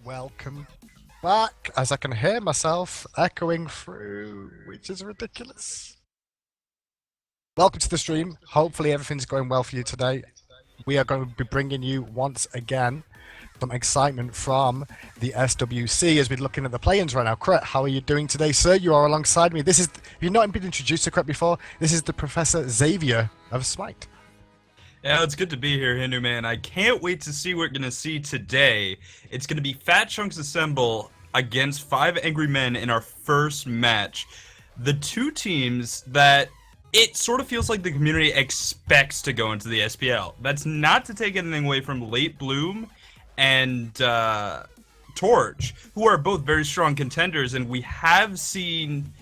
Welcome back, as I can hear myself echoing through, which is ridiculous. Welcome to the stream. Hopefully everything's going well for you today. We are going to be bringing you, once again, some excitement from the SWC as we're looking at the play-ins right now. Cret, how are you doing today, sir? You are alongside me. This is, if you've not been introduced to Cret before, this is the Professor Xavier of Smite. Yeah, it's good to be here, Hindu man. I can't wait to see what we're gonna see today. It's gonna be Fat Chunks Assemble against 5 Angry Men in our first match. The two teams that it sort of feels like the community expects to go into the SPL. That's not to take anything away from Late Bloom and Torch, who are both very strong contenders, and we have seen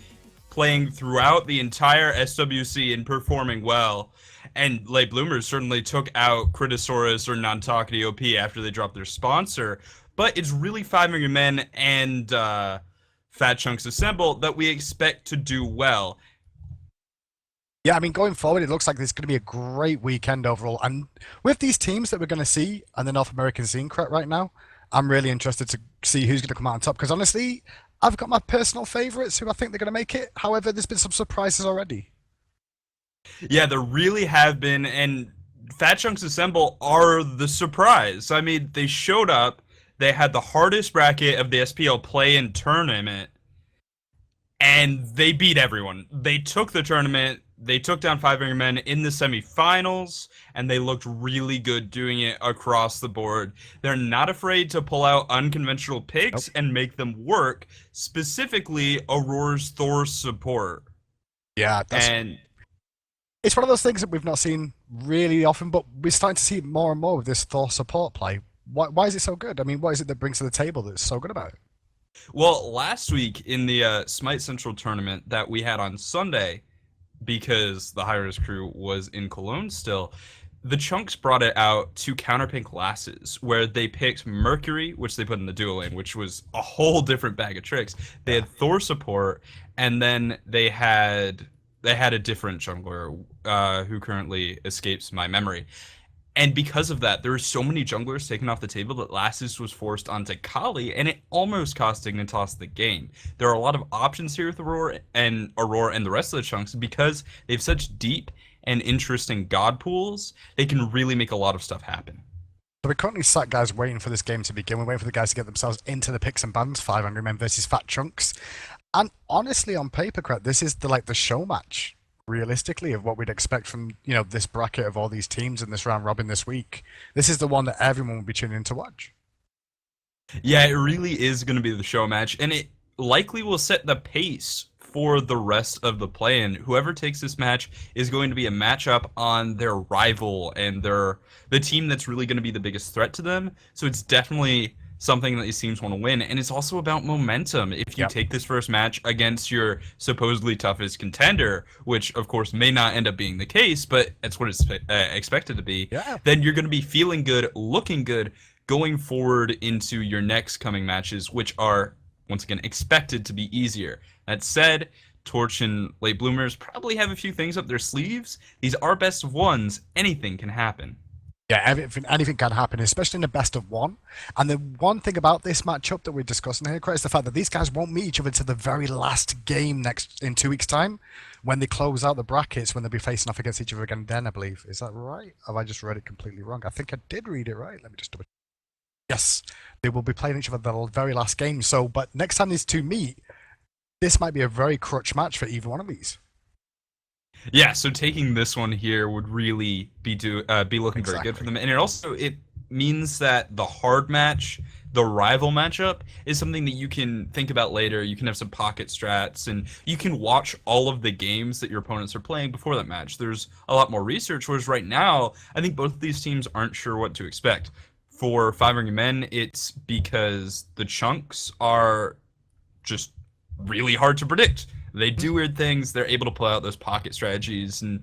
playing throughout the entire SWC and performing well. And Late Bloomers certainly took out Critosaurus or Nantakity OP after they dropped their sponsor. But it's really 5 Angry Men and Fat Chunks Assemble that we expect to do well. Yeah, I mean, going forward, it looks like this is going to be a great weekend overall. And with these teams that we're going to see on the North American scene right now, I'm really interested to see who's going to come out on top. Because honestly, I've got my personal favorites who I think they're going to make it. However, there's been some surprises already. Yeah, there really have been, and Fat Chunks Assemble are the surprise. I mean, they showed up, they had the hardest bracket of the SPL play-in tournament, and they beat everyone. They took the tournament, they took down 5 Angry Men in the semifinals, and they looked really good doing it across the board. They're not afraid to pull out unconventional picks and make them work, specifically Aurora's Thor support. Yeah, it's one of those things that we've not seen really often, but we're starting to see it more and more with this Thor support play. Why is it so good? I mean, what is it that brings to the table that's so good about it? Well, last week in the Smite Central tournament that we had on Sunday, because the hi-rez crew was in Cologne still, the Chunks brought it out to counterpick classes, where they picked Mercury, which they put in the duo lane, which was a whole different bag of tricks. They had Thor support, and then they had a different jungler who currently escapes my memory. And because of that, there were so many junglers taken off the table that Lassus was forced onto Kali, and it almost cost Dignitas the game. There are a lot of options here with Aurora and the rest of the Chunks because they have such deep and interesting god pools. They can really make a lot of stuff happen. So we're currently sat, guys, waiting for this game to begin. We're waiting for the guys to get themselves into the picks and bans. 5 Angry Men versus Fat Chunks. And honestly, on paper, Craig, this is the show match, realistically, of what we'd expect from this bracket of all these teams in this round robin this week. This is the one that everyone will be tuning in to watch. Yeah, it really is going to be the show match, and it likely will set the pace for the rest of the play-in. Whoever takes this match is going to be a matchup on their rival and the team that's really going to be the biggest threat to them. So it's definitely something that these teams want to win, and it's also about momentum. If you take this first match against your supposedly toughest contender, which of course may not end up being the case, but that's what it's expected to be, then you're going to be feeling good, looking good, going forward into your next coming matches, which are, once again, expected to be easier. That said, Torch and Late Bloomers probably have a few things up their sleeves. These are best of ones. Anything can happen. Yeah, anything can happen, especially in a best of one. And the one thing about this matchup that we're discussing here, Chris, is the fact that these guys won't meet each other to the very last game in 2 weeks' time, when they close out the brackets, when they'll be facing off against each other again then, I believe. Is that right? Have I just read it completely wrong? I think I did read it right. Let me just double. Yes, they will be playing each other the very last game. So, but next time these two meet, this might be a very crutch match for either one of these. Yeah, so taking this one here would really be looking very good for them, and it means that the hard match, the rival matchup, is something that you can think about later. You can have some pocket strats, and you can watch all of the games that your opponents are playing before that match. There's a lot more research, whereas right now, I think both of these teams aren't sure what to expect. For 5 Angry Men, it's because the Chunks are just really hard to predict. They do weird things. They're able to pull out those pocket strategies. And,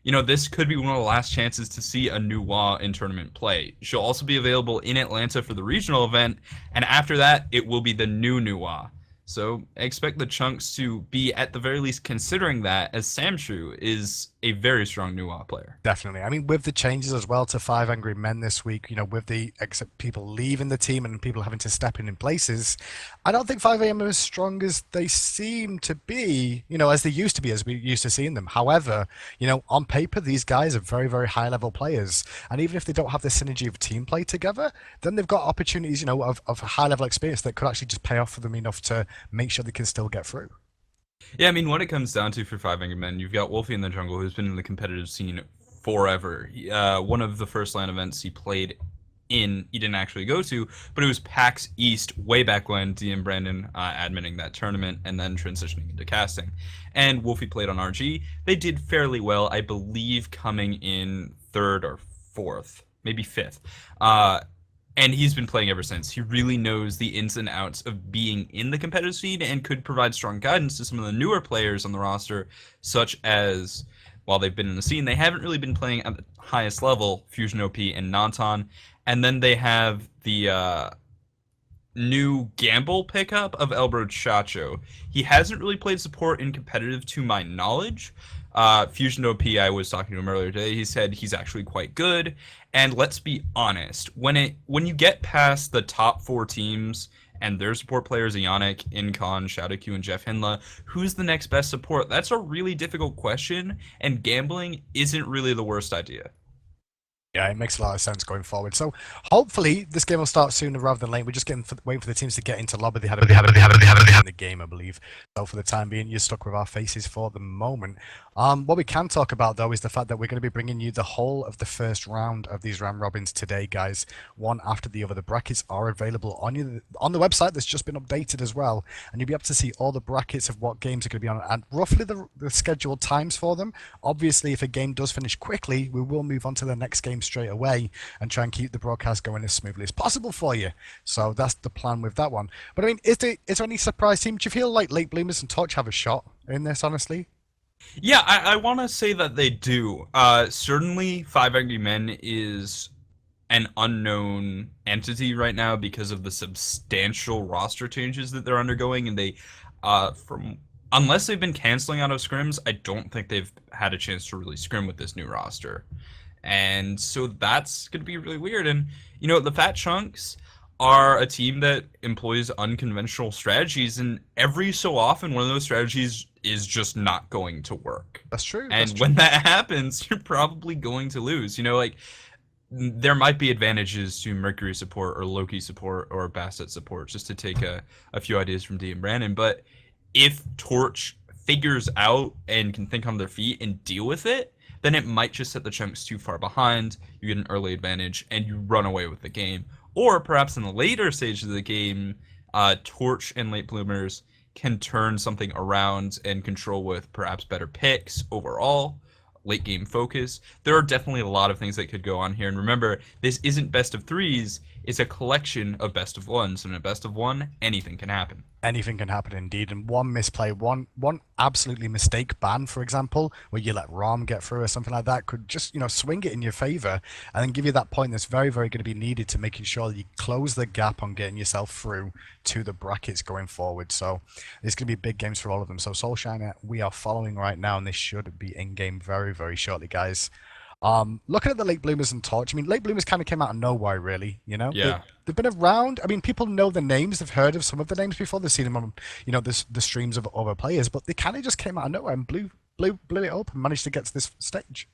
this could be one of the last chances to see a new Wa in tournament play. She'll also be available in Atlanta for the regional event. And after that, it will be the new Wa. So expect the Chunks to be at the very least considering that, as Samshu is a very strong Nuwa player. Definitely. I mean, with the changes as well to Five Angry Men this week, with the except people leaving the team and people having to step in places, I don't think 5AM are as strong as they seem to be, as they used to be, as we used to seeing them. However, on paper, these guys are very, very high level players. And even if they don't have the synergy of team play together, then they've got opportunities, of high level experience that could actually just pay off for them enough to make sure they can still get through. Yeah, I mean, what it comes down to for Five Angry Men, you've got Wolfie in the jungle, who's been in the competitive scene forever. One of the first LAN events he played in, he didn't actually go to, but it was PAX East way back when, D and Brandon adminning that tournament and then transitioning into casting. And Wolfie played on RG. They did fairly well, I believe, coming in third or fourth, maybe fifth. And he's been playing ever since. He really knows the ins and outs of being in the competitive scene and could provide strong guidance to some of the newer players on the roster, such as, while they've been in the scene, they haven't really been playing at the highest level, Fusion OP and Nanton. And then they have the new Gamble pickup of Elbro Chacho. He hasn't really played support in competitive to my knowledge. Fusion OP, I was talking to him earlier today, he said he's actually quite good. And let's be honest, when you get past the top 4 teams and their support players, Ionic, Incon, ShadowQ, and Jeff Hinla, who's the next best support? That's a really difficult question, and gambling isn't really the worst idea. Yeah, it makes a lot of sense going forward. So hopefully this game will start sooner rather than late. We're just waiting for the teams to get into lobby. They had the game, I believe. So for the time being, you're stuck with our faces for the moment. What we can talk about though is the fact that we're going to be bringing you the whole of the first round of these round robins today, guys. One after the other. The brackets are available on the website that's just been updated as well, and you'll be able to see all the brackets of what games are going to be on and roughly the scheduled times for them. Obviously, if a game does finish quickly, we will move on to the next game straight away and try and keep the broadcast going as smoothly as possible for you. So that's the plan with that one. But I mean, is there any surprise team? Do you feel like Late Bloomers and Touch have a shot in this, honestly? Yeah, I want to say that they do. Certainly, Five Angry Men is an unknown entity right now because of the substantial roster changes that they're undergoing, and they, unless they've been canceling out of scrims, I don't think they've had a chance to really scrim with this new roster. And so that's going to be really weird. And, the Fat Chunks are a team that employs unconventional strategies, and every so often one of those strategies is just not going to work. That's true. And when that happens, you're probably going to lose. There might be advantages to Mercury support or Loki support or Basset support, just to take a few ideas from D and Brandon. But if Torch figures out and can think on their feet and deal with it, then it might just set the Chunks too far behind, you get an early advantage, and you run away with the game. Or perhaps in the later stages of the game, Torch and Late Bloomers can turn something around and control with perhaps better picks overall, late game focus. There are definitely a lot of things that could go on here. And remember, this isn't best of threes, it's a collection of best of ones. And in a best of one, anything can happen. Anything can happen indeed, and one misplay, one absolutely mistake ban, for example, where you let Rom get through or something like that, could just swing it in your favor and then give you that point that's very, very going to be needed to making sure that you close the gap on getting yourself through to the brackets going forward. So it's going to be big games for all of them. So Soulshiner, we are following right now, and this should be in game very, very shortly, guys. Looking at the Late Bloomers and Torch, I mean, Late Bloomers kind of came out of nowhere, really. Yeah. They've been around. I mean, people know the names. They've heard of some of the names before. They've seen them on, the streams of other players. But they kind of just came out of nowhere and blew it up and managed to get to this stage.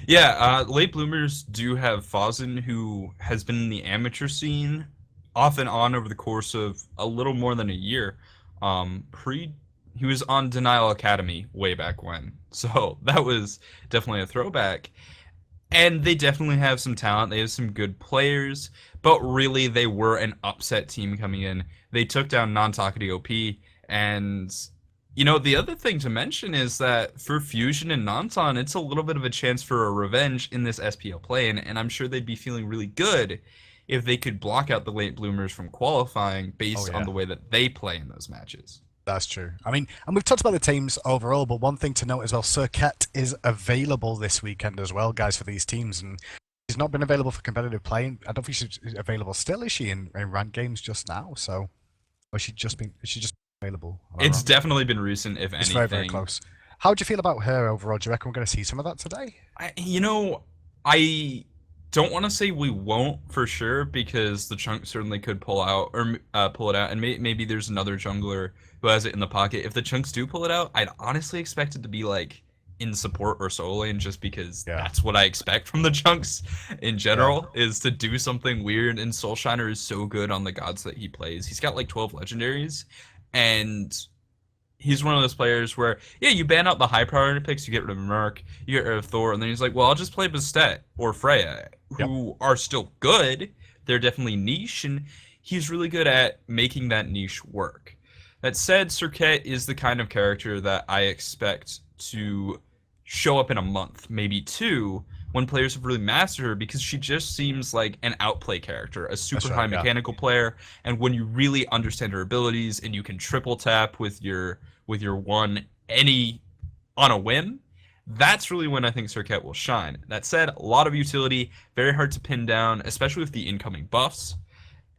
Yeah, Late Bloomers do have Fawzin, who has been in the amateur scene off and on over the course of a little more than a year. He was on Denial Academy way back when, so that was definitely a throwback. And they definitely have some talent. They have some good players, but really they were an upset team coming in. They took down Non-Takati OP, and the other thing to mention is that for Fusion and Nanton, it's a little bit of a chance for a revenge in this SPL play-in, and I'm sure they'd be feeling really good if they could block out the Late Bloomers from qualifying based on the way that they play in those matches. That's true. I mean, and we've talked about the teams overall, but one thing to note as well, Circuit is available this weekend as well, guys, for these teams, and she's not been available for competitive play. I don't think she's available still, is she, in ranked games just now? So, or she just available. Am I It's wrong? definitely been recent, if It's very, very anything. close. How do you feel about her overall? Do you reckon we're going to see some of that today? I don't want to say we won't for sure because the chunk certainly could pull out or pull it out, and maybe there's another jungler who has it in the pocket. If the chunks do pull it out, I'd honestly expect it to be like in support or solo lane, just because Yeah, that's what I expect from the chunks in yeah, general, is to do something weird. And Soulshiner is so good on the gods that he plays. He's got like 12 legendaries, and he's one of those players where, yeah, you ban out the high priority picks, you get rid of Merc, you get rid of Thor, and then he's like, well, I'll just play Bastet or Freya, yep. who are still good. They're definitely niche, and he's really good at making that niche work. That said, Serket is the kind of character that I expect to show up in a month, maybe two, when players have really mastered her, because she just seems like an outplay character, a That's super high right. Yeah, mechanical player. And when you really understand her abilities and you can triple tap with your one any on a whim, that's really when I think Serket will shine. That said, a lot of utility, very hard to pin down, especially with the incoming buffs.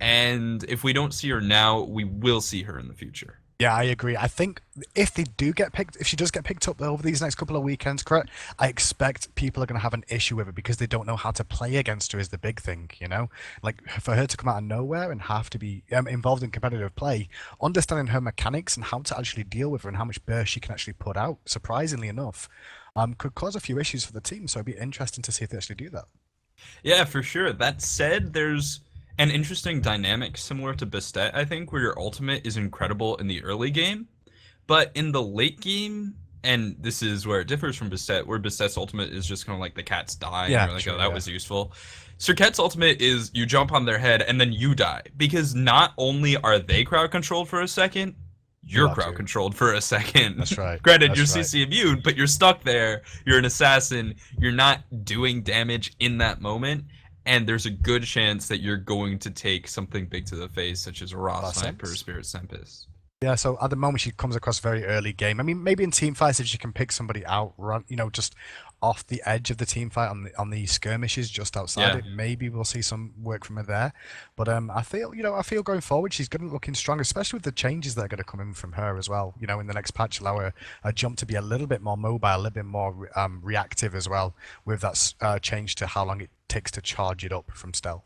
And if we don't see her now, we will see her in the future. yeah, I agree. I think if they do get picked, if she does get picked up over these next couple of weekends, correct? I expect people are going to have an issue with it because they don't know how to play against her. Is the big thing, you know? Like for her to come out of nowhere and have to be involved in competitive play, understanding her mechanics and how to actually deal with her and how much burst she can actually put out, surprisingly enough, could cause a few issues for the team. So it'd be interesting to see if they actually do that. Yeah, for sure. That said, there's an interesting dynamic similar to Bastet, I think, where your ultimate is incredible in the early game, but in the late game, and this is where it differs from Bastet, where Bastet's ultimate is just kind of like the cats die, and Yeah, you're like, oh, true. that Yeah, was useful. Serket's ultimate is you jump on their head and then you die, because not only are they crowd controlled for a second, you you're are crowd too. controlled for a second. That's right. Granted, you're That's right. CC immune, but you're stuck there. You're an assassin. You're not doing damage in that moment, and there's a good chance that you're going to take something big to the face, such as a Raw That Sniper or sense. Spirit Tempest. Yeah, so at the moment she comes across very early game. I mean, maybe in team fights if she can pick somebody out, run, just off the edge of the team fight on the skirmishes just outside Yeah, it, maybe we'll see some work from her there. But I feel going forward she's going to looking strong, especially with the changes that are going to come in from her as well. In the next patch, allow her jump to be a little bit more mobile, a little bit more reactive as well, with that change to how long it takes to charge it up from stealth.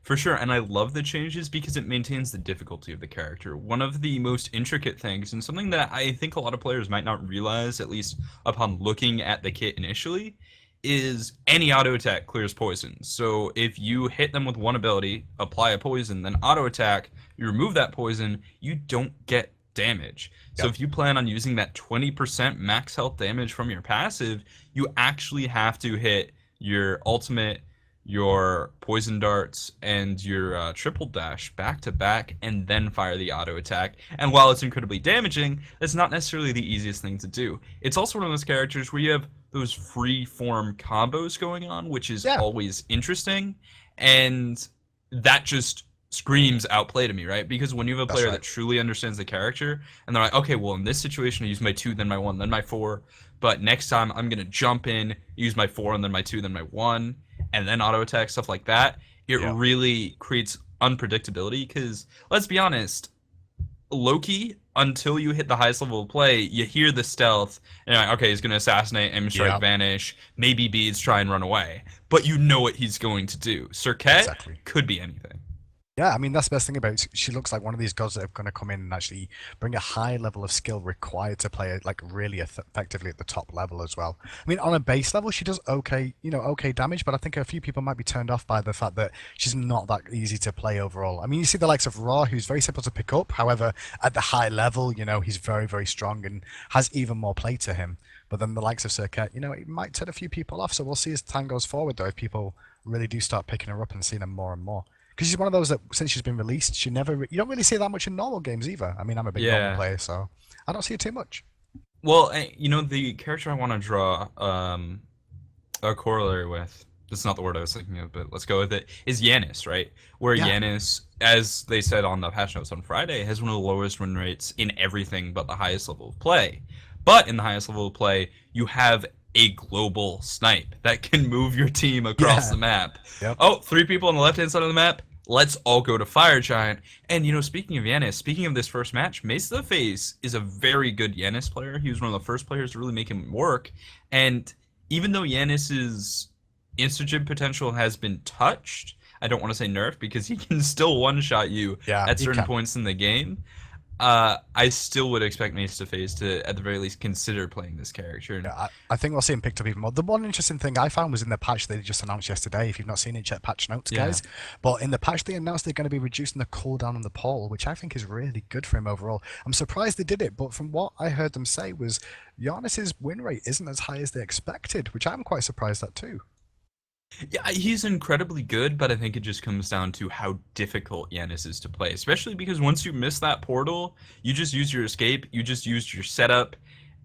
for sure. And I love the changes because it maintains the difficulty of the character. One of the most intricate things, and something that I think a lot of players might not realize, at least upon looking at the kit initially, is any auto attack clears poison. So if you hit them with one ability, apply a poison, then auto attack, you remove that poison, you don't get damage. So Yep. if you plan on using that 20% max health damage from your passive, you actually have to hit your ultimate, your poison darts, and your triple dash back to back, and then fire the auto attack. And while it's incredibly damaging, that's not necessarily the easiest thing to do. It's also one of those characters where you have those free form combos going on, which is Yeah, always interesting, and that just screams outplay to me, right? Because when you have a that's player right. that truly understands the character, and they're like, okay, well, in this situation, I use my two, then my one, then my four, but next time I'm gonna jump in, use my four, and then my two, then my one, and then auto attack, stuff like that. It Yeah. really creates unpredictability, because let's be honest, Loki, until you hit the highest level of play, you hear the stealth, and you're like, okay, he's going to assassinate, aim, strike, Yeah. vanish, maybe beads, try and run away. But you know what he's going to do. Serket Exactly. could be anything. Yeah, I mean that's the best thing about it. She looks like one of these gods that are going to come in and actually bring a high level of skill required to play it like really effectively at the top level as well. I mean, on a base level, she does okay, okay damage, but I think a few people might be turned off by the fact that she's not that easy to play overall. I mean, you see the likes of Raw, who's very simple to pick up. However, at the high level, he's very, very strong and has even more play to him. But then the likes of Circuit, it might turn a few people off. So we'll see as time goes forward, though, if people really do start picking her up and seeing her more and more. Because she's one of those that since she's been released, you don't really see that much in normal games either. I mean, I'm a big normal Yeah. player, so I don't see it too much. Well, the character I want to draw a corollary with, that's not the word I was thinking of, but let's go with it, is Yanis, right? Where Yeah, Yanis, as they said on the patch notes on Friday, has one of the lowest win rates in everything but the highest level of play. But in the highest level of play, you have a global snipe that can move your team across yeah, the map. yep, Oh, three people on the left hand side of the map. let's all go to Fire Giant. And, you know, speaking of Yanis, speaking of this first match, Mace of the Face is a very good Yanis player. He was one of the first players to really make him work. And even though Yanis's Instagym potential has been touched, I don't want to say nerfed because he can still one-shot you Yeah, at he certain can. points in the game. I still would expect Mace to Face to, at the very least, consider playing this character. And Yeah, I think we'll see him picked up even more. The one interesting thing I found was in the patch they just announced yesterday. If you've not seen it, check patch notes, yeah, guys. But in the patch they announced they're going to be reducing the cooldown on the pole, which I think is really good for him overall. I'm surprised they did it, but from what I heard them say was Giannis's win rate isn't as high as they expected, which I'm quite surprised at too. yeah, he's incredibly good, but I think it just comes down to how difficult Yanis is to play, especially because once you miss that portal, you just use your escape, you just use your setup,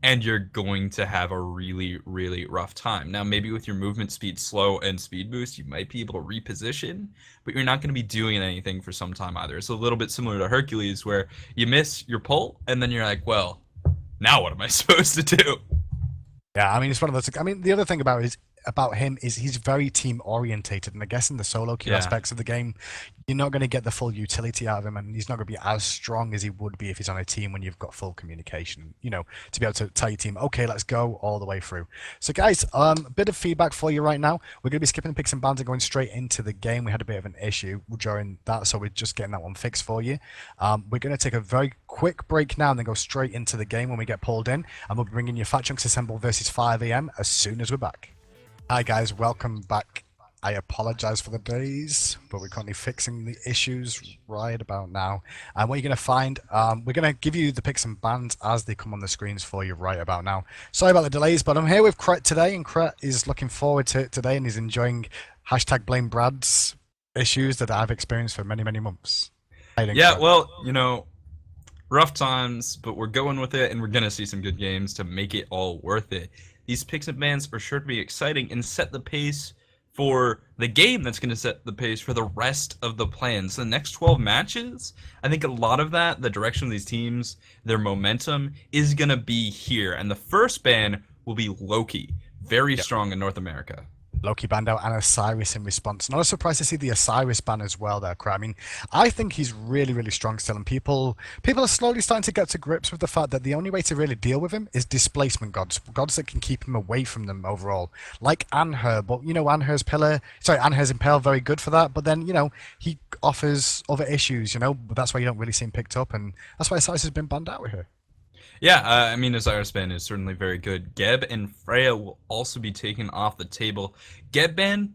and you're going to have a really, really rough time. Now, maybe with your movement speed slow and speed boost, you might be able to reposition, but you're not going to be doing anything for some time either. It's a little bit similar to Hercules, where you miss your pull, and then you're like, well, now what am I supposed to do? Yeah, I mean it's one of those. I mean the other thing about him is he's very team orientated, and I guess in the solo queue Yeah. aspects of the game, you're not going to get the full utility out of him, and he's not going to be as strong as he would be if he's on a team when you've got full communication. You know, to be able to tell your team, okay, let's go all the way through. So, guys, a bit of feedback for you right now. We're going to be skipping the picks and bans and going straight into the game. We had a bit of an issue during that, so we're just getting that one fixed for you. We're going to take a very quick break now and then go straight into the game when we get pulled in, and we'll be bringing you Fat Chunks Assemble versus 5am as soon as we're back. Hi guys, welcome back. I apologize for the days, but we're currently fixing the issues right about now. And what you're going to find, we're going to give you the picks and bans as they come on the screens for you right about now. Sorry about the delays, but I'm here with Kret today, and Kret is looking forward to it today, and he's enjoying hashtag blame Brad's issues that I've experienced for many, many months. How you doing, Yeah, Kret? well, you know, rough times, but we're going with it, and we're going to see some good games to make it all worth it. These picks and bans are sure to be exciting and set the pace for the game that's going to set the pace for the rest of the plans. The next 12 matches, I think a lot of that, the direction of these teams, their momentum, is going to be here. And the first ban will be Loki, very strong in North America. Loki banned out and Osiris in response. Not a surprise to see the Osiris ban as well there, Kret. I mean, I think he's really, really strong still, and people are slowly starting to get to grips with the fact that the only way to really deal with him is displacement gods, gods that can keep him away from them overall, like Anher. But you know, Anher's Impale, very good for that. But then you know, he offers other issues. You know, but that's why you don't really see him picked up, and that's why Osiris has been banned out here. Yeah, I mean, Osiris ban is certainly very good. Geb and Freya will also be taken off the table. Geb ban,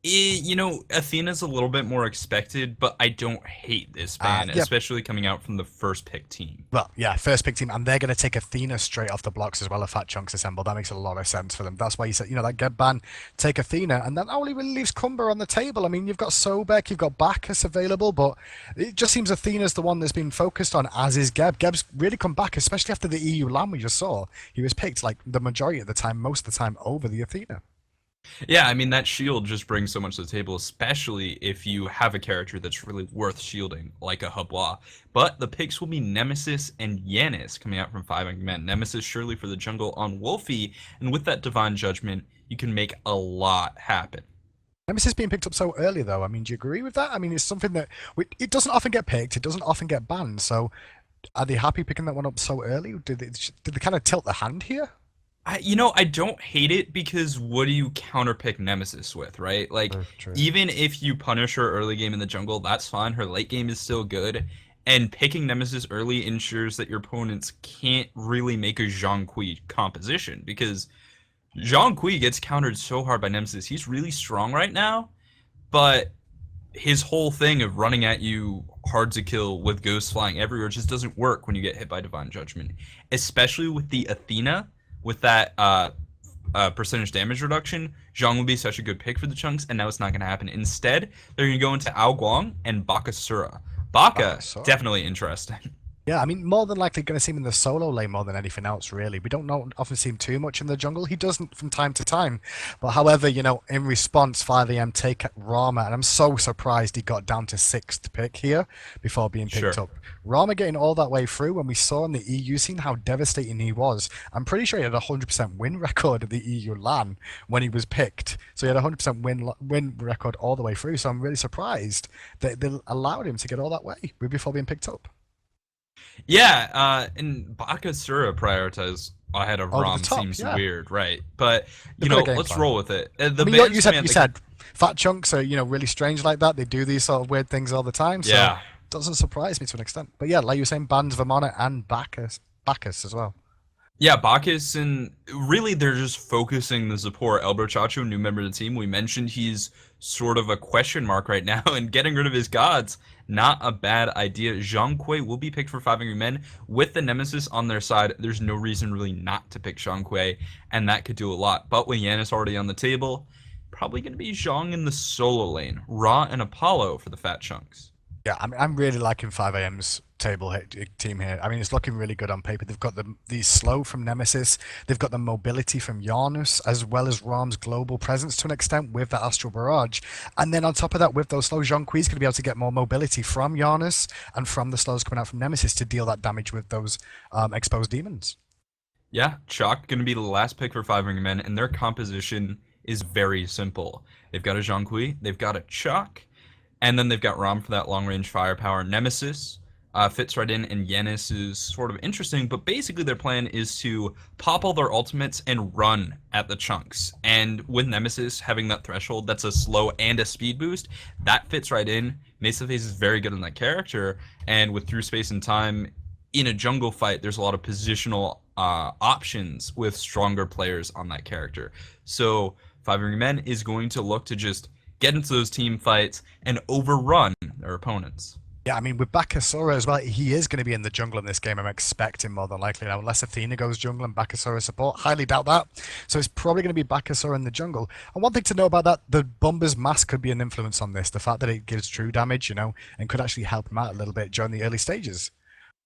you know, Athena's a little bit more expected, but I don't hate this ban, Yeah. especially coming out from the first pick team. Well, yeah, first pick team, and they're going to take Athena straight off the blocks as well. If Fat Chunks assemble, that makes a lot of sense for them. That's why you said, you know, that Geb ban, take Athena, and that only really leaves Cumber on the table. I mean, you've got Sobek, you've got Bacchus available, but it just seems Athena's the one that's been focused on, as is Geb. Geb's really come back, especially after the EU LAN we just saw. He was picked like the majority of the time, most of the time, over the Athena. Yeah, I mean, that shield just brings so much to the table, especially if you have a character that's really worth shielding, like a Habwa. But the picks will be Nemesis and Yanis coming out from 5 men. Nemesis surely for the jungle on Wolfie, and with that Divine Judgment, you can make a lot happen. Nemesis being picked up so early, though. I mean, do you agree with that? I mean, it's something that it doesn't often get picked. It doesn't often get banned. So, are they happy picking that one up so early? Did they kind of tilt the hand here? I don't hate it because what do you counterpick Nemesis with, right? Like, True. even if you punish her early game in the jungle, that's fine. Her late game is still good. And picking Nemesis early ensures that your opponents can't really make a Zhang Kui composition because Zhang Kui gets countered so hard by Nemesis. He's really strong right now, but his whole thing of running at you hard to kill with ghosts flying everywhere just doesn't work when you get hit by Divine Judgment, especially with the Athena. With that percentage damage reduction, Zhang will be such a good pick for the Chunks, and now it's not going to happen. Instead, they're going to go into Ao Guang and Bakasura. Baka, Bakasura. definitely interesting. Yeah, I mean, more than likely going to see him in the solo lane more than anything else, really. We don't know, often see him too much in the jungle. He doesn't from time to time. But however, in response, 5am take Rama, and I'm so surprised he got down to 6th pick here before being picked Sure. up. Rama getting all that way through, when we saw in the EU scene how devastating he was, I'm pretty sure he had a 100% win record at the EU LAN when he was picked. So he had a 100% win record all the way through. So I'm really surprised that they allowed him to get all that way before being picked up. Yeah, and Bakasura prioritize ahead of Over the Rom top, seems yeah. weird, right? But They've got a game let's plan. roll with it. I The mean, bans you said command, fat chunks are really strange like that. They do these sort of weird things all the time, so yeah, it doesn't surprise me to an extent. But yeah, like you were saying, bans Vermona and Bacchus as well. yeah, Bacchus, and really they're just focusing the support. Elbro Chacho, new member of the team, we mentioned he's sort of a question mark right now, and getting rid of his gods, not a bad idea. Zhang Kui will be picked for 5 Angry Men. With the Nemesis on their side, there's no reason really not to pick Zhang Kui, and that could do a lot. But with Yanis already on the table, probably going to be Zhang in the solo lane. Ra and Apollo for the fat chunks. Yeah, I'm really liking 5am's team here. I mean, it's looking really good on paper. They've got the slow from Nemesis. They've got the mobility from Yarnus, as well as Rom's global presence to an extent with the Astral Barrage. And then on top of that, with those slows, Zhong Kui's going to be able to get more mobility from Yarnus and from the slows coming out from Nemesis to deal that damage with those exposed demons. Yeah, Chalk going to be the last pick for 5 Ring Men, and their composition is very simple. They've got a Zhang Kui, they've got a Chalk, and then they've got Rom for that long-range firepower. Nemesis fits right in, and Yanis is sort of interesting, but basically their plan is to pop all their ultimates and run at the chunks. And with Nemesis having that threshold, that's a slow and a speed boost, that fits right in. Mesa Face is very good on that character, and with Through Space and Time, in a jungle fight, there's a lot of positional options with stronger players on that character. So 5 Ring Men is going to look to just get into those team fights and overrun their opponents. Yeah, I mean, with Bakasura as well, he is going to be in the jungle in this game, I'm expecting more than likely. Now, unless Athena goes jungle and Bakasura support, highly doubt that. So it's probably going to be Bakasura in the jungle. And one thing to know about that, the Bomber's Mask could be an influence on this. The fact that it gives true damage, and could actually help him out a little bit during the early stages.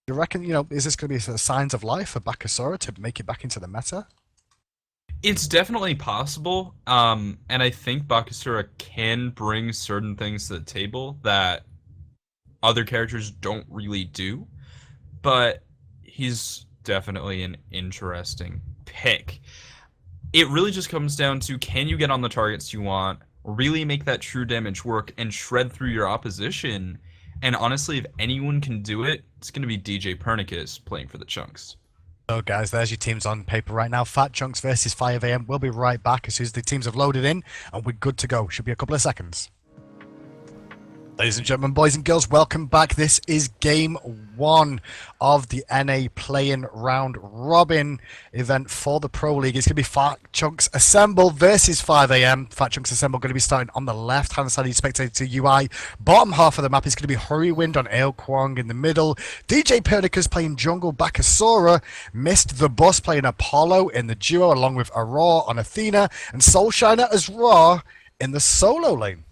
You reckon, is this going to be sort of signs of life for Bakasura to make it back into the meta? It's definitely possible, and I think Bakasura can bring certain things to the table that other characters don't really do, but he's definitely an interesting pick. It really just comes down to, can you get on the targets you want, really make that true damage work, and shred through your opposition? And honestly, if anyone can do it, it's going to be DJ Pernicus playing for the Chunks. So guys, there's your teams on paper right now. Fat Chunks versus 5am. We'll be right back as soon as the teams have loaded in, and we're good to go. Should be a couple of seconds. Ladies and gentlemen, boys and girls, welcome back. This is game 1 of the NA Play-In Round Robin event for the Pro League. It's going to be Fat Chunks Assemble versus 5am. Fat Chunks Assemble going to be starting on the left-hand side of the spectator UI. Bottom half of the map is going to be Hurrywind on Ale Kwong in the middle. DJ Pernicus playing Jungle Bakasura. Missed the Bus playing Apollo in the duo along with Aurora on Athena. And Soulshiner as Raw in the solo lane.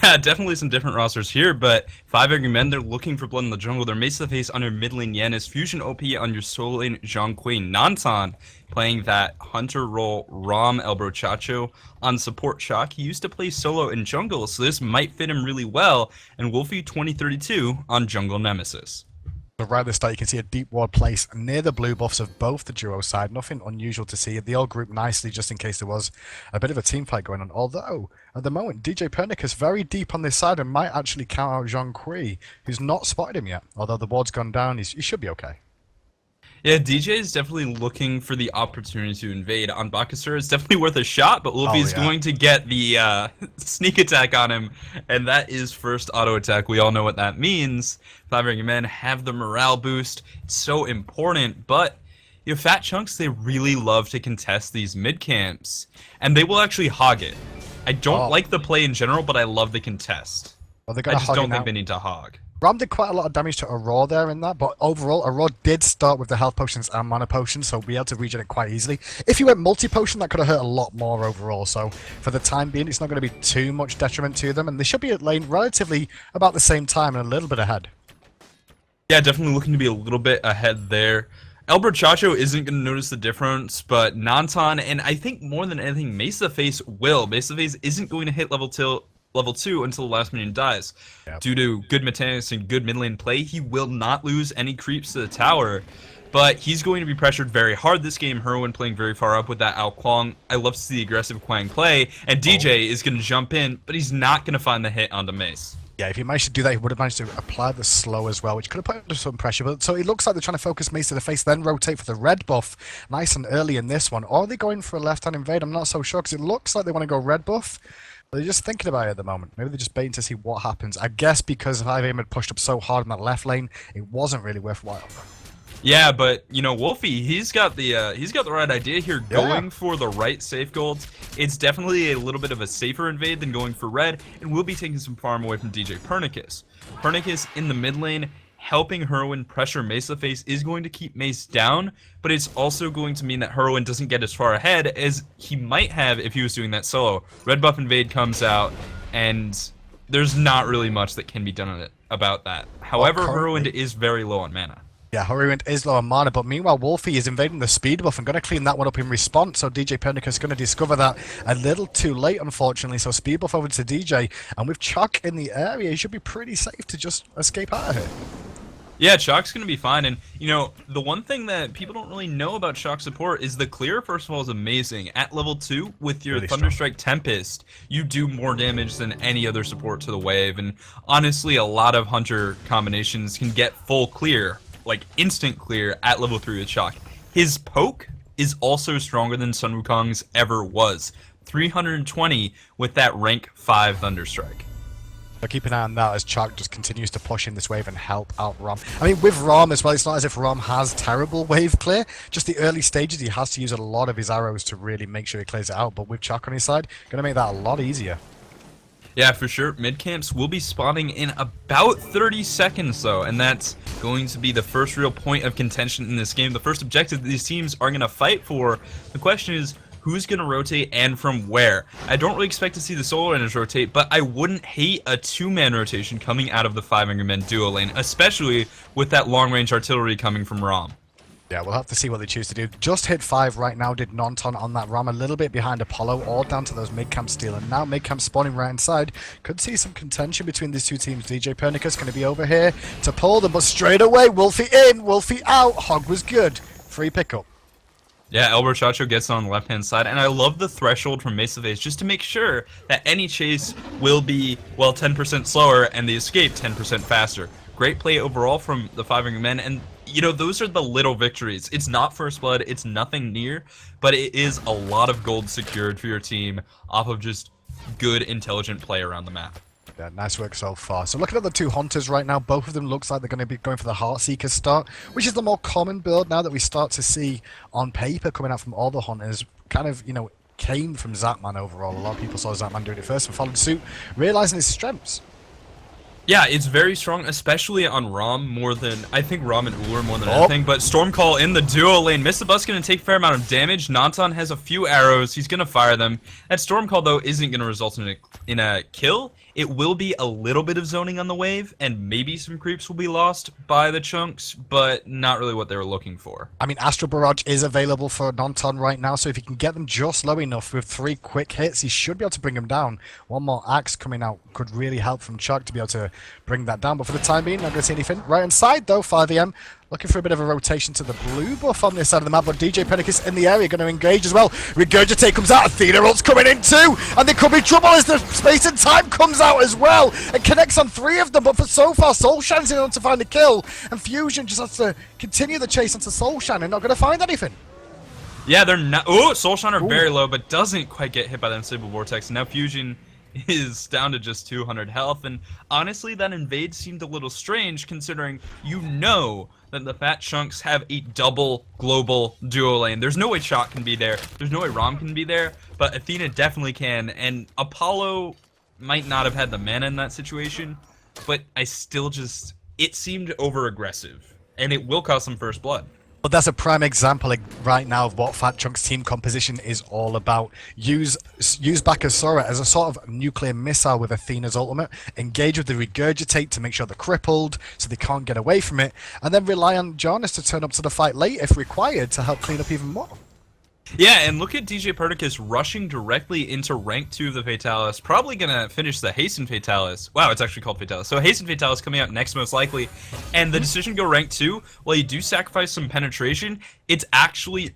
Yeah, definitely some different rosters here, but 5 Angry Men, they're looking for blood in the jungle. They're Mesa Face on your mid lane Yanis, Fusion OP on your solo lane Zhang Kui, Nantan playing that Hunter role Rom Elbro Chacho on support Shock. He used to play solo in jungle, so this might fit him really well, and Wolfie 2032 on jungle Nemesis. So right at the start, you can see a deep ward placed near the blue buffs of both the duo side. Nothing unusual to see. They all group nicely just in case there was a bit of a team fight going on. Although, at the moment, DJ Pernicus very deep on this side and might actually count out Zhang Kui, who's not spotted him yet. Although the ward's gone down, he should be okay. Yeah, DJ is definitely looking for the opportunity to invade. On Bakasura, it's definitely worth a shot, but Wolfie's going to get the sneak attack on him, and that is first auto attack. We all know what that means. 5 Ring Men have the morale boost. It's so important, but Fat Chunks, they really love to contest these mid camps, and they will actually hog it. I don't like the play in general, but I love the contest. Well, I just don't think they need to hog. Ram did quite a lot of damage to Aurora there in that, but overall, Aurora did start with the health potions and mana potions, so be able to regen it quite easily. If you went multi-potion, that could have hurt a lot more overall, so for the time being, it's not going to be too much detriment to them, and they should be at lane relatively about the same time and a little bit ahead. Yeah, definitely looking to be a little bit ahead there. Albert Chacho isn't going to notice the difference, but Nanton, and I think more than anything, Mesa Face will. Mesa Face isn't going to hit level 2 until the last minion dies. Yep. Due to good mechanics and good mid lane play, he will not lose any creeps to the tower. But he's going to be pressured very hard this game. Herwin playing very far up with that Ao Kwang. I love to see the aggressive Kwang play. And DJ is going to jump in, but he's not going to find the hit onto Mace. Yeah, if he managed to do that, he would have managed to apply the slow as well, which could have put under some pressure. But so it looks like they're trying to focus Mace to the face, then rotate for the red buff nice and early in this one. Or are they going for a left-hand invade? I'm not so sure, because it looks like they want to go red buff. But they're just thinking about it at the moment. Maybe they're just waiting to see what happens. I guess because hi-rez had pushed up so hard in that left lane, it wasn't really worthwhile. Yeah, but you know, Wolfie, he's got the right idea here, going for the right safe gold. It's definitely a little bit of a safer invade than going for red, and we'll be taking some farm away from DJ Pernicus. Pernicus in the mid lane, helping Herwin pressure Mesa Face is going to keep Mace down, but it's also going to mean that Herwin doesn't get as far ahead as he might have if he was doing that solo. Red buff invade comes out, and there's not really much that can be done about that. However, Herwin is very low on mana. Yeah, Herwin is low on mana, but meanwhile Wolfie is invading the speed buff and going to clean that one up in response, so DJ Pernicus is going to discover that a little too late, unfortunately, so speed buff over to DJ, and with Chuck in the area, he should be pretty safe to just escape out of here. Yeah, Shock's going to be fine, and, you know, the one thing that people don't really know about Shock support is the clear, first of all, is amazing. At level 2, with your Thunderstrike Tempest, you do more damage than any other support to the wave, and honestly, a lot of Hunter combinations can get full clear, like instant clear at level 3 with Shock. His poke is also stronger than Sun Wukong's ever was. 320 with that rank 5 Thunderstrike. So keep an eye on that as Chuck just continues to push in this wave and help out Rom. I mean, with Rom as well, it's not as if Rom has terrible wave clear. Just the early stages, he has to use a lot of his arrows to really make sure he clears it out. But with Chuck on his side, going to make that a lot easier. Yeah, for sure. Mid camps will be spawning in about 30 seconds, though, and that's going to be the first real point of contention in this game. The first objective that these teams are going to fight for. The question is, who's going to rotate and from where? I don't really expect to see the solo runners rotate, but I wouldn't hate a 2-man rotation coming out of the 5 Angry Men duo lane, especially with that long-range artillery coming from Rom. Yeah, we'll have to see what they choose to do. Just hit 5 right now, did Nonton on that Ram, a little bit behind Apollo, all down to those mid-camp steal, and now mid-camp spawning right inside. Could see some contention between these two teams. DJ Pernicus going to be over here to pull them, but straight away, Wolfie in, Wolfie out. Hog was good. Free pickup. Yeah, Albert Chacho gets on the left-hand side, and I love the threshold from Mesa Face just to make sure that any chase will be, well, 10% slower and the escape 10% faster. Great play overall from the 5 Angry Men, and you know, those are the little victories. It's not first blood, it's nothing near, but it is a lot of gold secured for your team off of just good, intelligent play around the map. Yeah, nice work so far. So looking at the two Hunters right now, both of them looks like they're going to be going for the Heartseeker start, which is the more common build now that we start to see on paper coming out from all the Hunters. Kind of, you know, came from Zapman overall. A lot of people saw Zapman doing it first and followed suit, realizing his strengths. Yeah, it's very strong, especially on Rom more than, I think Rom and Ullr more than anything, but Stormcall in the duo lane. Misabus going to take a fair amount of damage. Nanton has a few arrows. He's going to fire them. That Stormcall, though, isn't going to result in a kill. It will be a little bit of zoning on the wave, and maybe some creeps will be lost by the chunks, but not really what they were looking for. I mean, Astral Barrage is available for Nanton right now, so if he can get them just low enough with 3 quick hits, he should be able to bring them down. One more axe coming out could really help from Chuck to be able to bring that down, but for the time being, not going to see anything. Right inside, though, 5EM. Looking for a bit of a rotation to the blue buff on this side of the map, but DJ Pernicus in the area going to engage as well. Regurgitate comes out, Athena ult's coming in too, and there could be trouble as the space and time comes out as well, and connects on 3 of them, but for so far, Soulshan's in on to find a kill, and Fusion just has to continue the chase onto Soulshan and not going to find anything. Yeah, they're not. Oh, Soulshan are very low, but doesn't quite get hit by that Unstable Vortex. Now Fusion is down to just 200 health, and honestly, that invade seemed a little strange considering you know that the Fat Chunks have a double global duo lane. There's no way Shock can be there. There's no way Rom can be there, but Athena definitely can, and Apollo might not have had the mana in that situation, but I still just, it seemed over aggressive, and it will cause some first blood. But that's a prime example like, right now of what Fat Chunk's team composition is all about. Use Bakasura as a sort of nuclear missile with Athena's ultimate, engage with the Regurgitate to make sure they're crippled so they can't get away from it, and then rely on Jonas to turn up to the fight late if required to help clean up even more. Yeah, and look at DJ Pernicus rushing directly into rank 2 of the Fatalis, probably gonna finish the Hasten Fatalis. Wow, it's actually called Fatalis. So Hasten Fatalis coming out next most likely, and the decision to go rank 2, while you do sacrifice some penetration, it's actually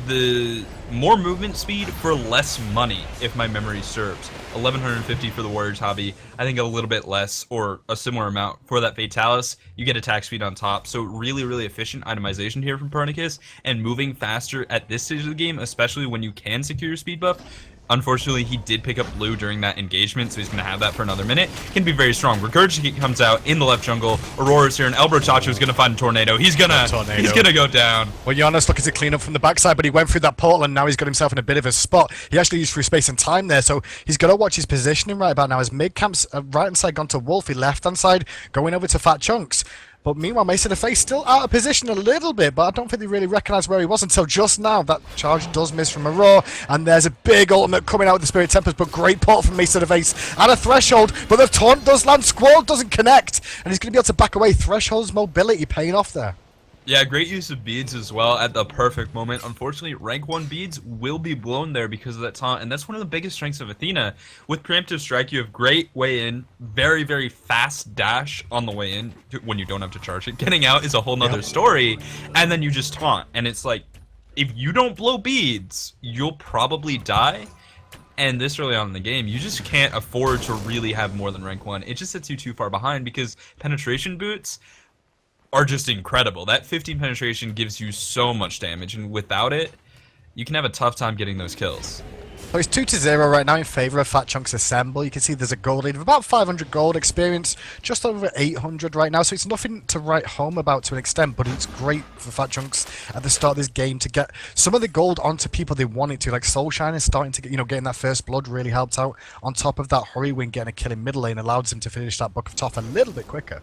the more movement speed for less money, if my memory serves. 1150 for the Warriors hobby, I think a little bit less, or a similar amount for that Fatalis. You get attack speed on top, so really efficient itemization here from Pernicus, and moving faster at this stage of the game, especially when you can secure your speed buff. Unfortunately, he did pick up blue during that engagement, so he's going to have that for another minute. Can be very strong. Regurgitate comes out in the left jungle. Aurora's here, and El Brochacho is going to find a tornado. He's going to go down. Well, Giannis looking to clean up from the backside, but he went through that portal, and now he's got himself in a bit of a spot. He actually used free space and time there, so he's got to watch his positioning right about now. His mid-camp's right-hand side gone to Wolfie, left-hand side going over to Fat Chunks. But meanwhile, Mace of the Face still out of position a little bit, but I don't think they really recognise where he was until just now. That charge does miss from Aurora, and there's a big ultimate coming out with the Spirit Tempest, but great port from Mace of the Face at a Threshold, but the taunt does land, Squall doesn't connect, and he's going to be able to back away. Threshold's mobility paying off there. Yeah, great use of beads as well at the perfect moment. Unfortunately, rank 1 beads will be blown there because of that taunt, and that's one of the biggest strengths of Athena. With Preemptive Strike, you have great way in, very fast dash on the way in when you don't have to charge it. Getting out is a whole nother story, and then you just taunt, and it's like, if you don't blow beads, you'll probably die. And this early on in the game, you just can't afford to really have more than rank 1. It just sets you too far behind because penetration boots are just incredible. That 15 penetration gives you so much damage, and without it, you can have a tough time getting those kills. So it's 2-0 right now in favour of Fat Chunks Assemble. You can see there's a gold lead of about 500 gold, experience just over 800 right now, so it's nothing to write home about to an extent, but it's great for Fat Chunks at the start of this game to get some of the gold onto people they want it to, like Soulshine is starting to get, getting that first blood really helped out. On top of that, Hurrywing getting a kill in middle lane allows him to finish that Book of Tough a little bit quicker.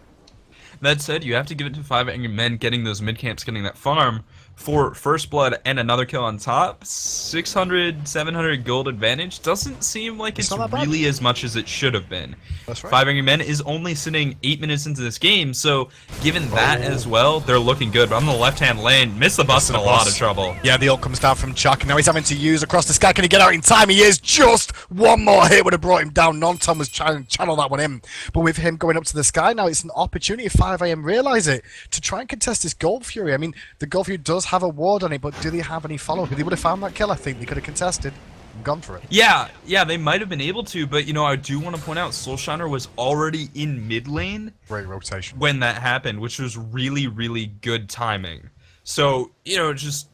That said, you have to give it to 5 Angry Men getting those mid camps, getting that farm for first blood and another kill on top. 600, 700 gold advantage doesn't seem like it's really as much as it should have been. That's right. 5 Angry Men is only sitting 8 minutes into this game, so given that as well, they're looking good. But on the left-hand lane, miss the bus in a lot of trouble. Yeah, the ult comes down from Chuck, and now he's having to use across the sky. Can he get out in time? He is. Just one more hit would have brought him down. Non-Tom was trying to channel that one in. But with him going up to the sky now, it's an opportunity if 5am realise it to try and contest this Gold Fury. I mean, the Gold Fury does have a ward on it, but do they have any follow-up? If they would have found that kill, I think they could have contested and gone for it. Yeah, they might have been able to, but I do want to point out Soulshiner was already in mid lane. Great rotation. When that happened, which was really good timing. So, just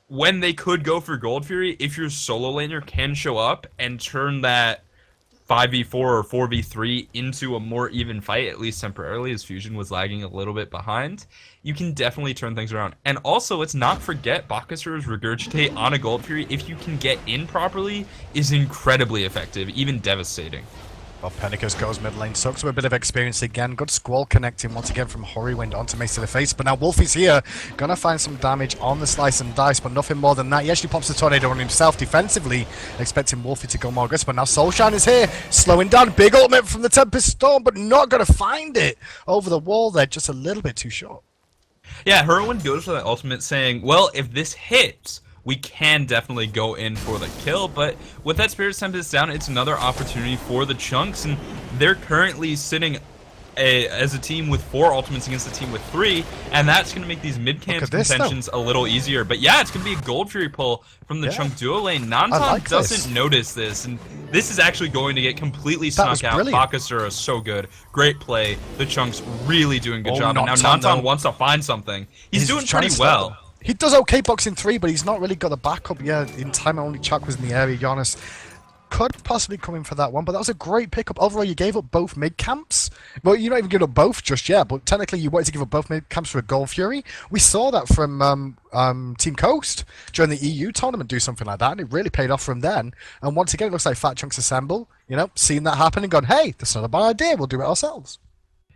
when they could go for Gold Fury, if your solo laner can show up and turn that 5v4 or 4v3 into a more even fight, at least temporarily, as Fusion was lagging a little bit behind, you can definitely turn things around. And also, let's not forget Bakasura's Regurgitate on a Gold Fury, if you can get in properly, is incredibly effective, even devastating. Well, Pennicus goes mid lane, sucks with a bit of experience again. Good Squall connecting once again from Hurrywind onto Mace to the Face. But now Wolfie's here, gonna find some damage on the slice and dice, but nothing more than that. He actually pops the tornado on himself defensively, expecting Wolfie to go more aggressive. But now Soulshine is here, slowing down. Big ultimate from the Tempest Storm, but not gonna find it over the wall there, just a little bit too short. Yeah, Hurrywin goes for that ultimate saying, well, if this hits, we can definitely go in for the kill, but with that Spirit Tempest down, it's another opportunity for the Chunks, and they're currently sitting as a team with 4 ultimates against a team with 3, and that's going to make these mid-camp contentions a little easier. But yeah, it's going to be a Gold Fury pull from the Chunk duo lane. Nanton doesn't notice this, and this is actually going to get completely snuck out. Bakasura, so good. Great play. The Chunks really doing a good job, and now Nanton wants to find something. He's doing pretty well. He does okay boxing 3, but he's not really got the backup. Yeah, in time only Chuck was in the area. Giannis could possibly come in for that one, but that was a great pickup. Overall, you gave up both mid camps. Well, you don't even give up both just yet, but technically you wanted to give up both mid camps for a Gold Fury. We saw that from Team Coast during the EU tournament do something like that, and it really paid off from then. And once again, it looks like Fat Chunks Assemble, seen that happen and gone, hey, that's not a bad idea, we'll do it ourselves.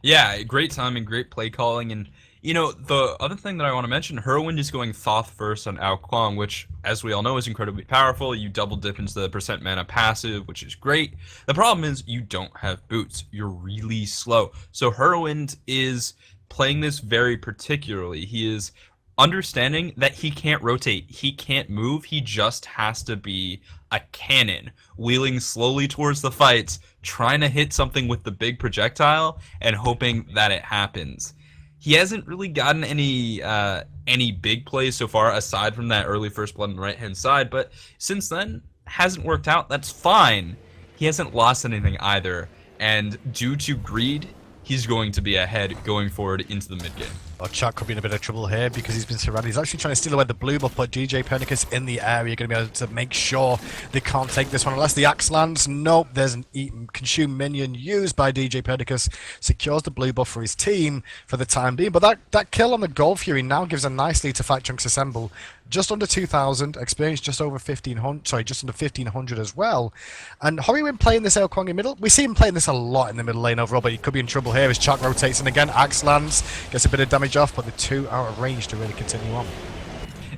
Yeah, great timing, great play calling, and the other thing that I want to mention, Herwind is going Thoth first on Ao Kuang, which, as we all know, is incredibly powerful. You double dip into the percent mana passive, which is great. The problem is you don't have boots. You're really slow. So Herwind is playing this very particularly. He is understanding that he can't rotate, he can't move, he just has to be a cannon, wheeling slowly towards the fights, trying to hit something with the big projectile and hoping that it happens. He hasn't really gotten any big plays so far aside from that early first blood on the right hand side, but since then hasn't worked out. That's fine. He hasn't lost anything either, and due to greed, he's going to be ahead going forward into the mid game. Oh, Chuck could be in a bit of trouble here because he's been surrounded. He's actually trying to steal away the blue buff, but DJ Pernicus in the area going to be able to make sure they can't take this one unless the axe lands. Nope, there's an consume minion used by DJ Pernicus. Secures the blue buff for his team for the time being. But that kill on the Gold Fury now gives a nice lead to Fat Chunks Assemble. Just under 2,000, experience just over 1,500, sorry, just under 1,500 as well. And Horrywin playing this Ao Kuang in middle. We see him playing this a lot in the middle lane overall, but he could be in trouble here as Chuck rotates in again. Axe lands, gets a bit of damage off, but the two out of range to really continue on.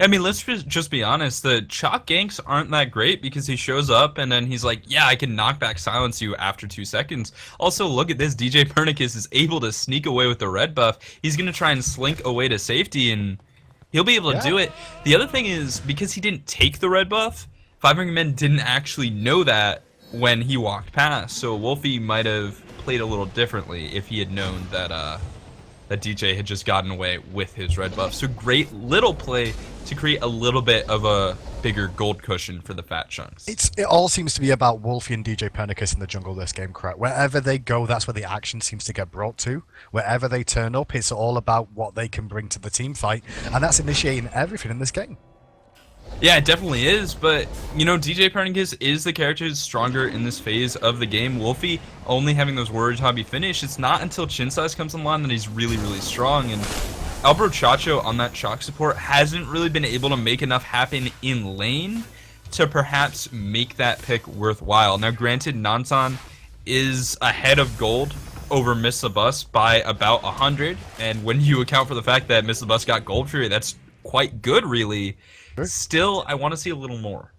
I mean, let's just be honest. The Chalk ganks aren't that great because he shows up and then he's like, yeah, I can knock back silence you after 2 seconds. Also, look at this. DJ Pernicus is able to sneak away with the red buff. He's going to try and slink away to safety and he'll be able to do it. The other thing is, because he didn't take the red buff, Five Ring Men didn't actually know that when he walked past. So Wolfie might have played a little differently if he had known that that DJ had just gotten away with his red buff. So great little play to create a little bit of a bigger gold cushion for the Fat Chunks. It all seems to be about Wolfie and DJ Pernicus in the jungle this game, correct? Wherever they go, that's where the action seems to get brought to. Wherever they turn up, it's all about what they can bring to the team fight, and that's initiating everything in this game. Yeah, it definitely is, but, DJ Pernicus is the character who's stronger in this phase of the game. Wolfie only having those Warrior Hobby finish, it's not until Chin Size comes online that he's really, really strong, and Albro Chacho on that Chalk support hasn't really been able to make enough happen in lane to perhaps make that pick worthwhile. Now, granted, Nansan is ahead of gold over Miss the Bus by about 100, and when you account for the fact that Miss the Bus got Gold Fury, that's quite good, really. Still, I want to see a little more.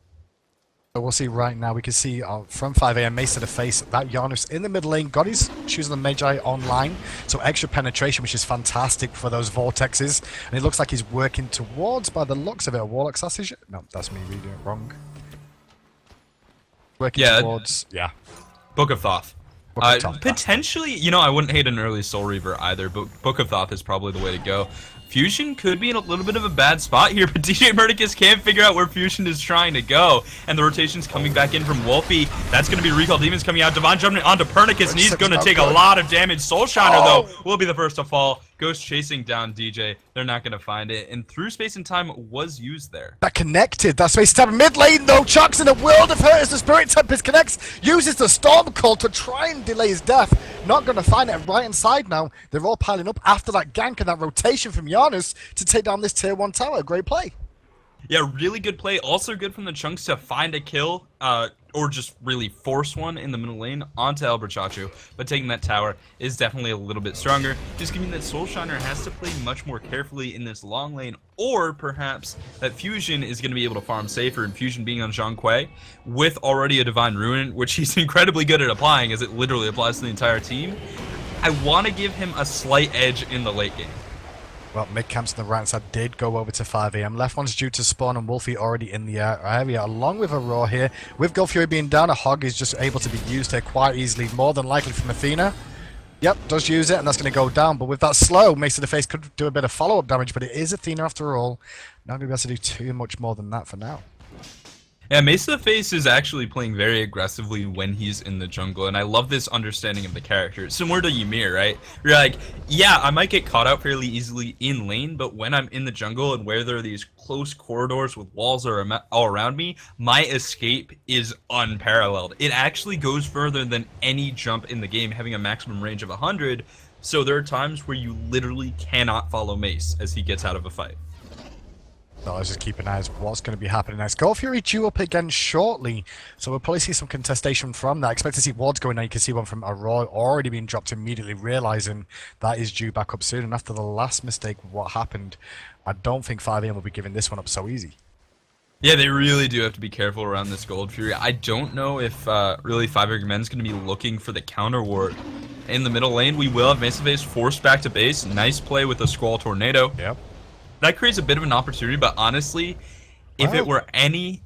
So we'll see right now. We can see from 5 a.m. Mace to the face that Janus in the mid lane got his choosing the Magi online. So extra penetration, which is fantastic for those vortexes. And it looks like he's working towards, by the looks of it, a Warlock Sausage. No, that's me reading it wrong. Working towards, Book of Thoth. Thoth. Potentially, I wouldn't hate an early Soul Reaver either, but Book of Thoth is probably the way to go. Fusion could be in a little bit of a bad spot here, but DJ Pernicus can't figure out where Fusion is trying to go. And the rotation's coming back in from Wolfie. That's going to be Recall Demons coming out. Devon jumping onto Pernicus, and he's going to take a lot of damage. Soul Shiner, though, will be the first to fall. Ghost chasing down DJ. They're not going to find it. And through space and time was used there. That connected. That space and time. Mid lane, though. Chuck's in a world of hurt as the Spirit Tempest connects. Uses the Storm Call to try and delay his death. Not going to find it right inside now. They're all piling up after that gank and that rotation from Janus to take down this tier 1 tower. Great play. Yeah, really good play. Also good from the Chunks to find a kill, or just really force one in the middle lane onto El Brachacho. But taking that tower is definitely a little bit stronger. Just giving that Soul Shiner has to play much more carefully in this long lane, or perhaps that Fusion is going to be able to farm safer, and Fusion being on Zhang Kuei with already a Divine Ruin, which he's incredibly good at applying as it literally applies to the entire team. I want to give him a slight edge in the late game. Well, mid-camps on the right side did go over to 5 a.m. Left one's due to spawn, and Wolfie already in the area, along with Aurora here. With Gold Fury being down, a Hog is just able to be used here quite easily, more than likely from Athena. Yep, does use it, and that's going to go down. But with that slow, Mace to the face could do a bit of follow-up damage, but it is Athena after all. Not going to be able to do too much more than that for now. Yeah, Mace of the Face is actually playing very aggressively when he's in the jungle, and I love this understanding of the character. Similar to Ymir, right? You're like, yeah, I might get caught out fairly easily in lane, but when I'm in the jungle and where there are these close corridors with walls all around me, my escape is unparalleled. It actually goes further than any jump in the game, having a maximum range of 100, so there are times where you literally cannot follow Mace as he gets out of a fight. So let's just keep an eye on what's going to be happening next. Gold Fury due up again shortly, so we'll probably see some contestation from that. Expect to see wards going now. You can see one from Aurora already being dropped immediately, realizing that is due back up soon. And after the last mistake, what happened, I don't think 5am will be giving this one up so easy. Yeah, they really do have to be careful around this Gold Fury. I don't know if really 5am is going to be looking for the counter ward. In the middle lane, we will have Mesa Face forced back to base. Nice play with the Squall Tornado. Yep. That creates a bit of an opportunity, but honestly, if it were any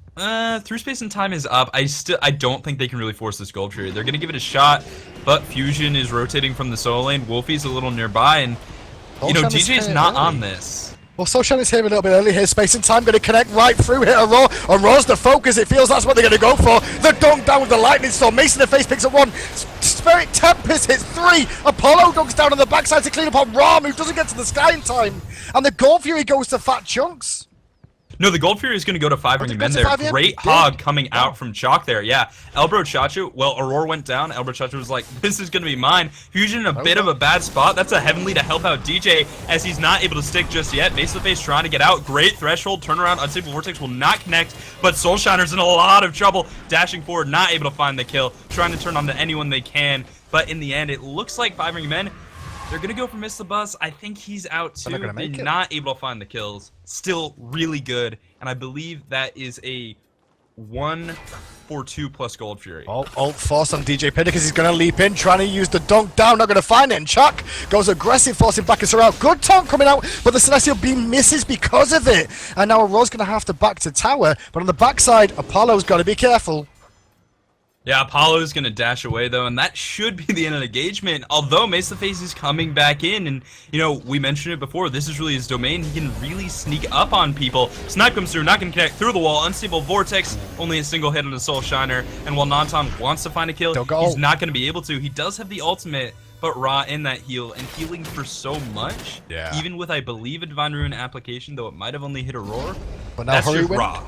through space and time is up, I don't think they can really force this Gold Fury. They're gonna give it a shot, but Fusion is rotating from the solo lane. Wolfie's a little nearby, and you know DJ's not on this. Well, Soshan is here a little bit early here. Space and time going to connect right through here. Aurora's the focus. It feels that's what they're going to go for. The dunk down with the lightning storm. Mason the face picks up 1. Spirit Tempest hits 3. Apollo dunks down on the backside to clean up on Ram, who doesn't get to the sky in time. And the Gold Fury goes to Fat Chunks. No, the Gold Fury is going to go to 5 men there. Great hog coming out from Chalk there. Yeah, Elbro Chacho. Well, Aurora went down. Elbro Chacho was like, this is going to be mine. Fusion in a bit of a bad spot. That's a Heavenly to help out DJ as he's not able to stick just yet. Face to face trying to get out. Great threshold. Turnaround. Unstable Vortex will not connect, but Soul Shiner's in a lot of trouble. Dashing forward, not able to find the kill. Trying to turn on to anyone they can. But in the end, it looks like 5 men. They're going to go for Miss the Bus. I think he's out too. They're not able to find the kills. Still really good. And I believe that is a 1-for-2 plus Gold Fury. Ult force on DJ Pinnacles. He's going to leap in, trying to use the dunk down. Not going to find it. And Chuck goes aggressive, forcing back us around. Good taunt coming out, but the Celestial Beam misses because of it. And now Aurora's going to have to back to tower. But on the backside, Apollo's got to be careful. Yeah, Apollo's going to dash away, though, and that should be the end of the engagement, although Mesa Face is coming back in, and, you know, we mentioned it before, this is really his domain. He can really sneak up on people. Snipe comes through, not going to connect through the wall. Unstable Vortex, only a single hit on the Soul Shiner, and while Nanton wants to find a kill, he's not going to be able to. He does have the ultimate, but Ra in that heal, and healing for so much, even with, I believe, a Divine Ruin application, though it might have only hit Aurora, but now that's just Ra.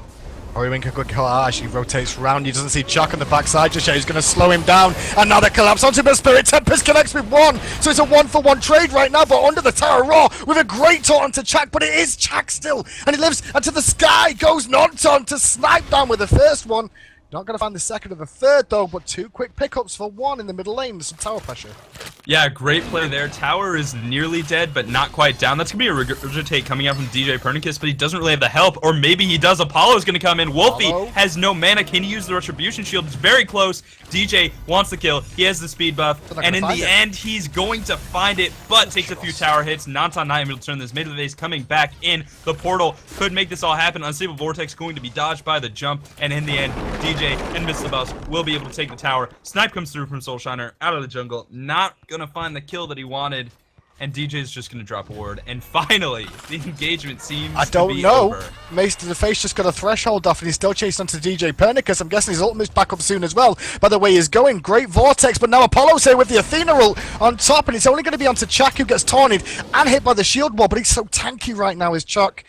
Hurrywink, a good kill. Actually rotates round. He doesn't see Chuck on the backside just yet. He's going to slow him down. And now the collapse onto the Spirit Tempest connects with 1. So it's a 1-for-1 trade right now. But under the tower, Raw with a great taunt onto Chuck. But it is Chuck still. And he lives. And to the sky goes Nonton to snipe down with the first one. Not going to find the second or the third, though, but 2 quick pickups for 1 in the middle lane. There's some tower pressure. Yeah, great play there. Tower is nearly dead, but not quite down. That's going to be a regurgitate coming out from DJ Pernicus, but he doesn't really have the help. Or maybe he does. Apollo's going to come in. Wolfie has no mana. Can he use the Retribution Shield? It's very close. DJ wants the kill. He has the speed buff. And in the end, he's going to find it, but takes a few tower hits. Nanton not able to turn this mid of the base, coming back in. The portal could make this all happen. Unstable Vortex going to be dodged by the jump. And in the end, DJ and Miss the Bus will be able to take the tower. Snipe comes through from Soul Shiner out of the jungle. Not gonna find the kill that he wanted, and DJ's just gonna drop a ward. And finally, the engagement seems to be over. Mace to the face just got a threshold off, and he's still chasing onto DJ Pernicus. I'm guessing his ultimate's back up soon as well. By the way he's going, great Vortex, but now Apollo's here with the Athena ult on top, and it's only going to be onto Chuck, who gets taunted and hit by the shield wall, but he's so tanky right now, is Chuck.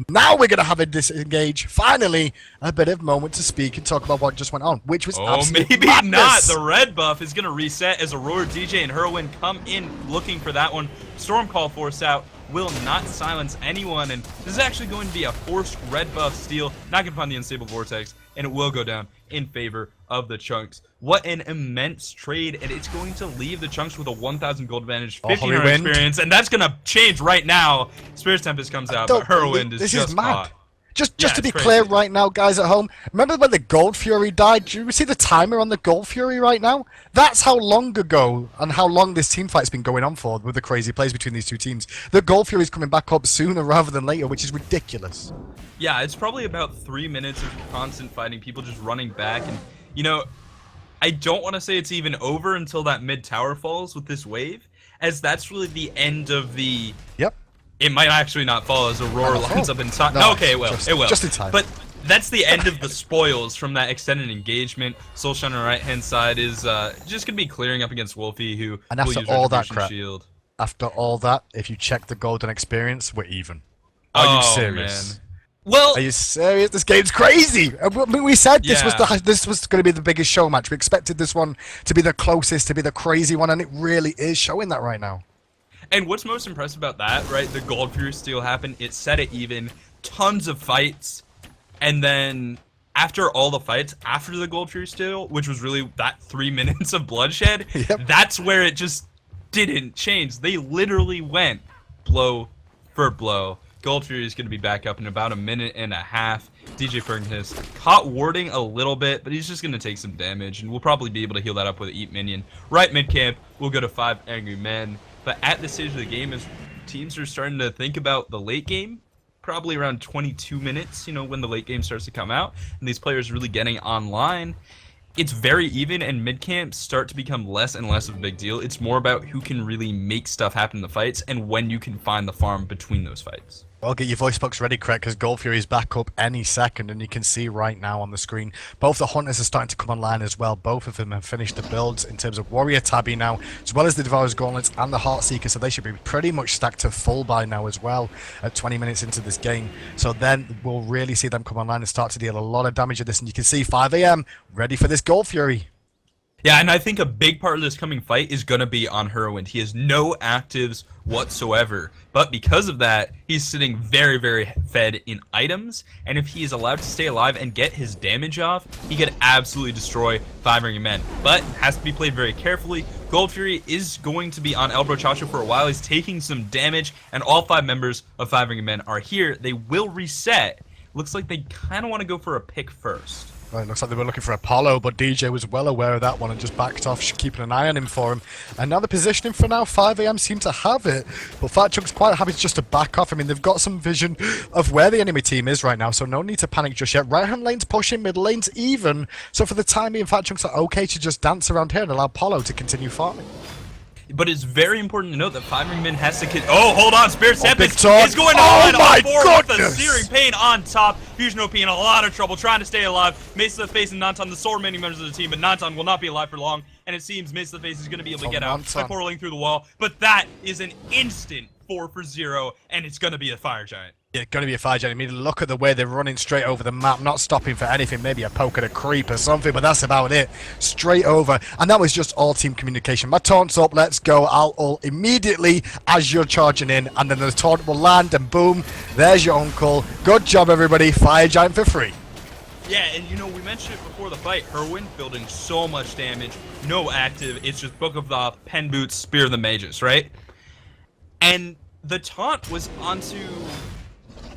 Now we're going to have a disengage. Finally, a bit of moment to speak and talk about what just went on, which was maybe madness. Not. The red buff is going to reset as Aurora, DJ, and Hurlwind come in looking for that one. Stormcall force out. Will not silence anyone, and this is actually going to be a forced red buff steal. Not going to find the Unstable Vortex, and it will go down in favor of the Chunks. What an immense trade, and it's going to leave the Chunks with a 1,000 gold advantage, 1,500 experience, and that's going to change right now. Spirit Tempest comes out, but Hurlwind is just caught. Just to be clear right now, guys at home, remember when the Gold Fury died? Do you see the timer on the Gold Fury right now? That's how long ago and how long this team fight's been going on for with the crazy plays between these two teams. The Gold Fury's coming back up sooner rather than later, which is ridiculous. Yeah, it's probably about 3 minutes of constant fighting, people just running back, and, you know, I don't want to say it's even over until that mid-tower falls with this wave, as that's really the end of the... Yep. It might actually not fall as Aurora lines up in time. No, okay, it will. It will. Just in time. But that's the end of the spoils from that extended engagement. Soulshine on the right-hand side is just going to be clearing up against Wolfie, who and after will use all that crap, shield. After all that, if you check the golden experience, we're even. Are you serious? Man. Well, are you serious? This game's crazy. We said this was going to be the biggest show match. We expected this one to be the closest, to be the crazy one, and it really is showing that right now. And what's most impressive about that, right? The Gold Fury steal happened. It set it even. tons of fights, and then after all the fights, after the Gold Fury steal, which was really that 3 minutes of bloodshed, that's where it just didn't change. They literally went blow for blow. Gold Fury is going to be back up in about a minute and a half. DJ Fergus caught warding a little bit, but he's just going to take some damage, and we'll probably be able to heal that up with Eat Minion. Right mid-camp, we'll go to 5 Angry Men. But at this stage of the game, as teams are starting to think about the late game, probably around 22 minutes, when the late game starts to come out, and these players really getting online, it's very even, and mid-camps start to become less and less of a big deal. It's more about who can really make stuff happen in the fights, and when you can find the farm between those fights. Well, get your voice box ready, Craig, because Gold Fury is back up any second, and you can see right now on the screen, both the Hunters are starting to come online as well. Both of them have finished the builds in terms of Warrior Tabby now, as well as the Devourer's Gauntlets and the Heartseeker, so they should be pretty much stacked to full by now as well at 20 minutes into this game. So then we'll really see them come online and start to deal a lot of damage at this, and you can see 5 AM ready for this Gold Fury. Yeah, and I think a big part of this coming fight is going to be on Herwind. He has no actives whatsoever, but because of that, he's sitting very, very fed in items, and if he is allowed to stay alive and get his damage off, he could absolutely destroy 5 Ring Men, but has to be played very carefully. Gold Fury is going to be on El Brochacho for a while. He's taking some damage, and all 5 members of 5 Ring Men are here. They will reset. Looks like they kind of want to go for a pick first. Right, looks like they were looking for Apollo, but DJ was well aware of that one and just backed off, keeping an eye on him for him. And now the positioning for now, 5 AM seem to have it, but Fat Chunk's quite happy just to back off. I mean, they've got some vision of where the enemy team is right now, so no need to panic just yet. Right-hand lane's pushing, mid lane's even, so for the time being, Fat Chunks are okay to just dance around here and allow Apollo to continue farming. But it's very important to note that 5 Ring Men has to oh, hold on, Spirit Tempest is going to run on board with the Searing Pain on top. Fusion OP in a lot of trouble, trying to stay alive. Mace of the Face and Nanton, the sole remaining members of the team, but Nanton will not be alive for long, and it seems Mace of the Face is going to be able to get out by portaling through the wall, but that is an instant 4 for 0, and it's going to be a Fire Giant. Yeah, going to be a Fire Giant. I mean, look at the way they're running straight over the map, not stopping for anything, maybe a poke at a creep or something, but that's about it. Straight over, and that was just all team communication. My taunt's up, let's go. I'll ult immediately as you're charging in, and then the taunt will land, and boom, there's your uncle. Good job, everybody. Fire Giant for free. Yeah, and we mentioned it before the fight. Herwind building so much damage, no active. It's just Book of Thoth, Pen Boots, Spear of the Mages, right? And the taunt was onto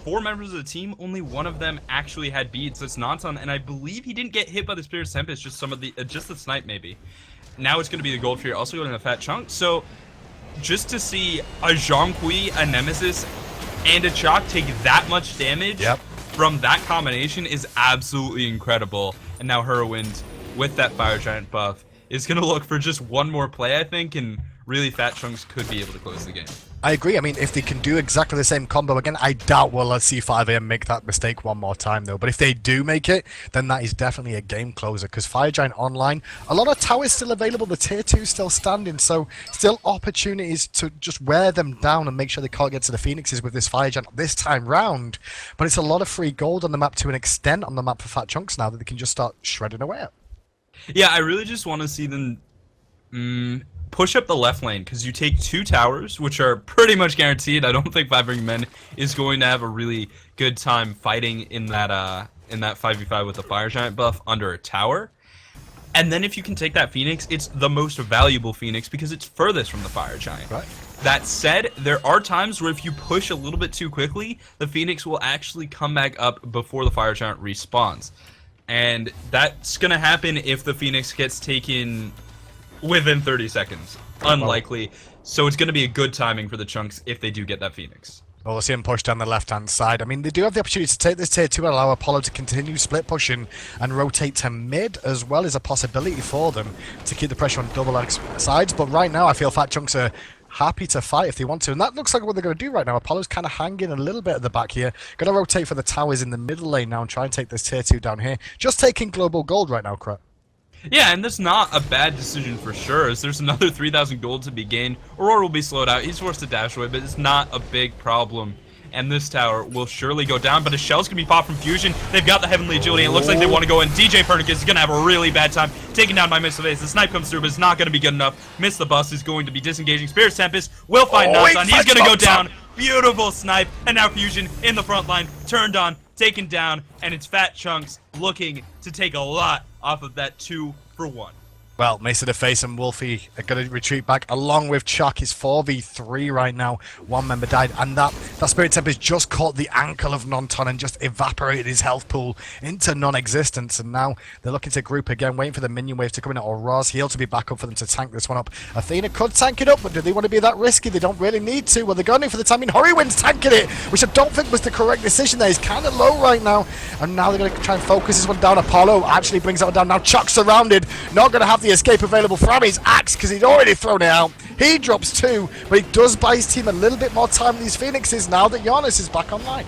4 members of the team. Only one of them actually had beads. That's Nanton, and I believe he didn't get hit by the Spirit Tempest. Just some of the, just the snipe maybe. Now it's going to be the Gold Fury, also going to a Fat Chunk. So just to see a Zhonghui, a Nemesis, and a Chalk take that much damage from that combination is absolutely incredible. And now Herwind, with that Fire Giant buff, is going to look for just one more play, I think, and really Fat Chunks could be able to close the game. I agree. I mean, if they can do exactly the same combo again, I doubt we'll see 5 AM make that mistake one more time, though. But if they do make it, then that is definitely a game closer, because Fire Giant online, a lot of towers still available, the tier 2 still standing, so still opportunities to just wear them down and make sure they can't get to the Phoenixes with this Fire Giant this time round. But it's a lot of free gold on the map to an extent on the map for Fat Chunks now that they can just start shredding away at. Yeah, I really just want to see them push up the left lane, because you take 2 towers, which are pretty much guaranteed. I don't think 5 Ring Men is going to have a really good time fighting in that 5v5 with the Fire Giant buff under a tower. And then if you can take that Phoenix, it's the most valuable Phoenix because it's furthest from the Fire Giant. Right. That said, there are times where if you push a little bit too quickly, the Phoenix will actually come back up before the Fire Giant respawns. And that's going to happen if the Phoenix gets taken within 30 seconds. Unlikely. So it's going to be a good timing for the Chunks if they do get that Phoenix. Well, we'll see him push down the left-hand side. I mean, they do have the opportunity to take this tier 2 and allow Apollo to continue split pushing and rotate to mid as well as a possibility for them to keep the pressure on double sides. But right now, I feel Fat Chunks are happy to fight if they want to. And that looks like what they're going to do right now. Apollo's kind of hanging a little bit at the back here. Going to rotate for the towers in the middle lane now and try and take this tier 2 down here. Just taking global gold right now, Krat. Yeah, and that's not a bad decision for sure, as there's another 3,000 gold to be gained. Aurora will be slowed out. He's forced to dash away, but it's not a big problem. And this tower will surely go down, but a shell's going to be popped from Fusion. They've got the Heavenly Agility, and it looks like they want to go in. DJ Pernicus is going to have a really bad time taking down by Miss Face. The snipe comes through, but it's not going to be good enough. Miss the bus is going to be disengaging. Spirit Tempest will find Nanton. He's going to go down. Beautiful snipe, and now Fusion in the front line, turned on, taken down, and it's Fat Chunks looking to take a lot off of that 2-for-1. Well, Mace of the Face and Wolfie are going to retreat back along with Chuck. It's 4v3 right now. One member died, and that Spirit Tempest just caught the ankle of Nonton and just evaporated his health pool into non-existence. And now they're looking to group again, waiting for the minion wave to come in, or Roz Heal to be back up for them to tank this one up. Athena could tank it up, but do they want to be that risky? They don't really need to. Well, they're going in for the timing. Hurrywind's tanking it, which I don't think was the correct decision there. He's kind of low right now, and now they're going to try and focus this one down. Apollo actually brings that one down. Now Chuck's surrounded, not going to have the escape available from his axe because he'd already thrown it out. He drops 2, but he does buy his team a little bit more time with these Phoenixes now that Giannis is back online.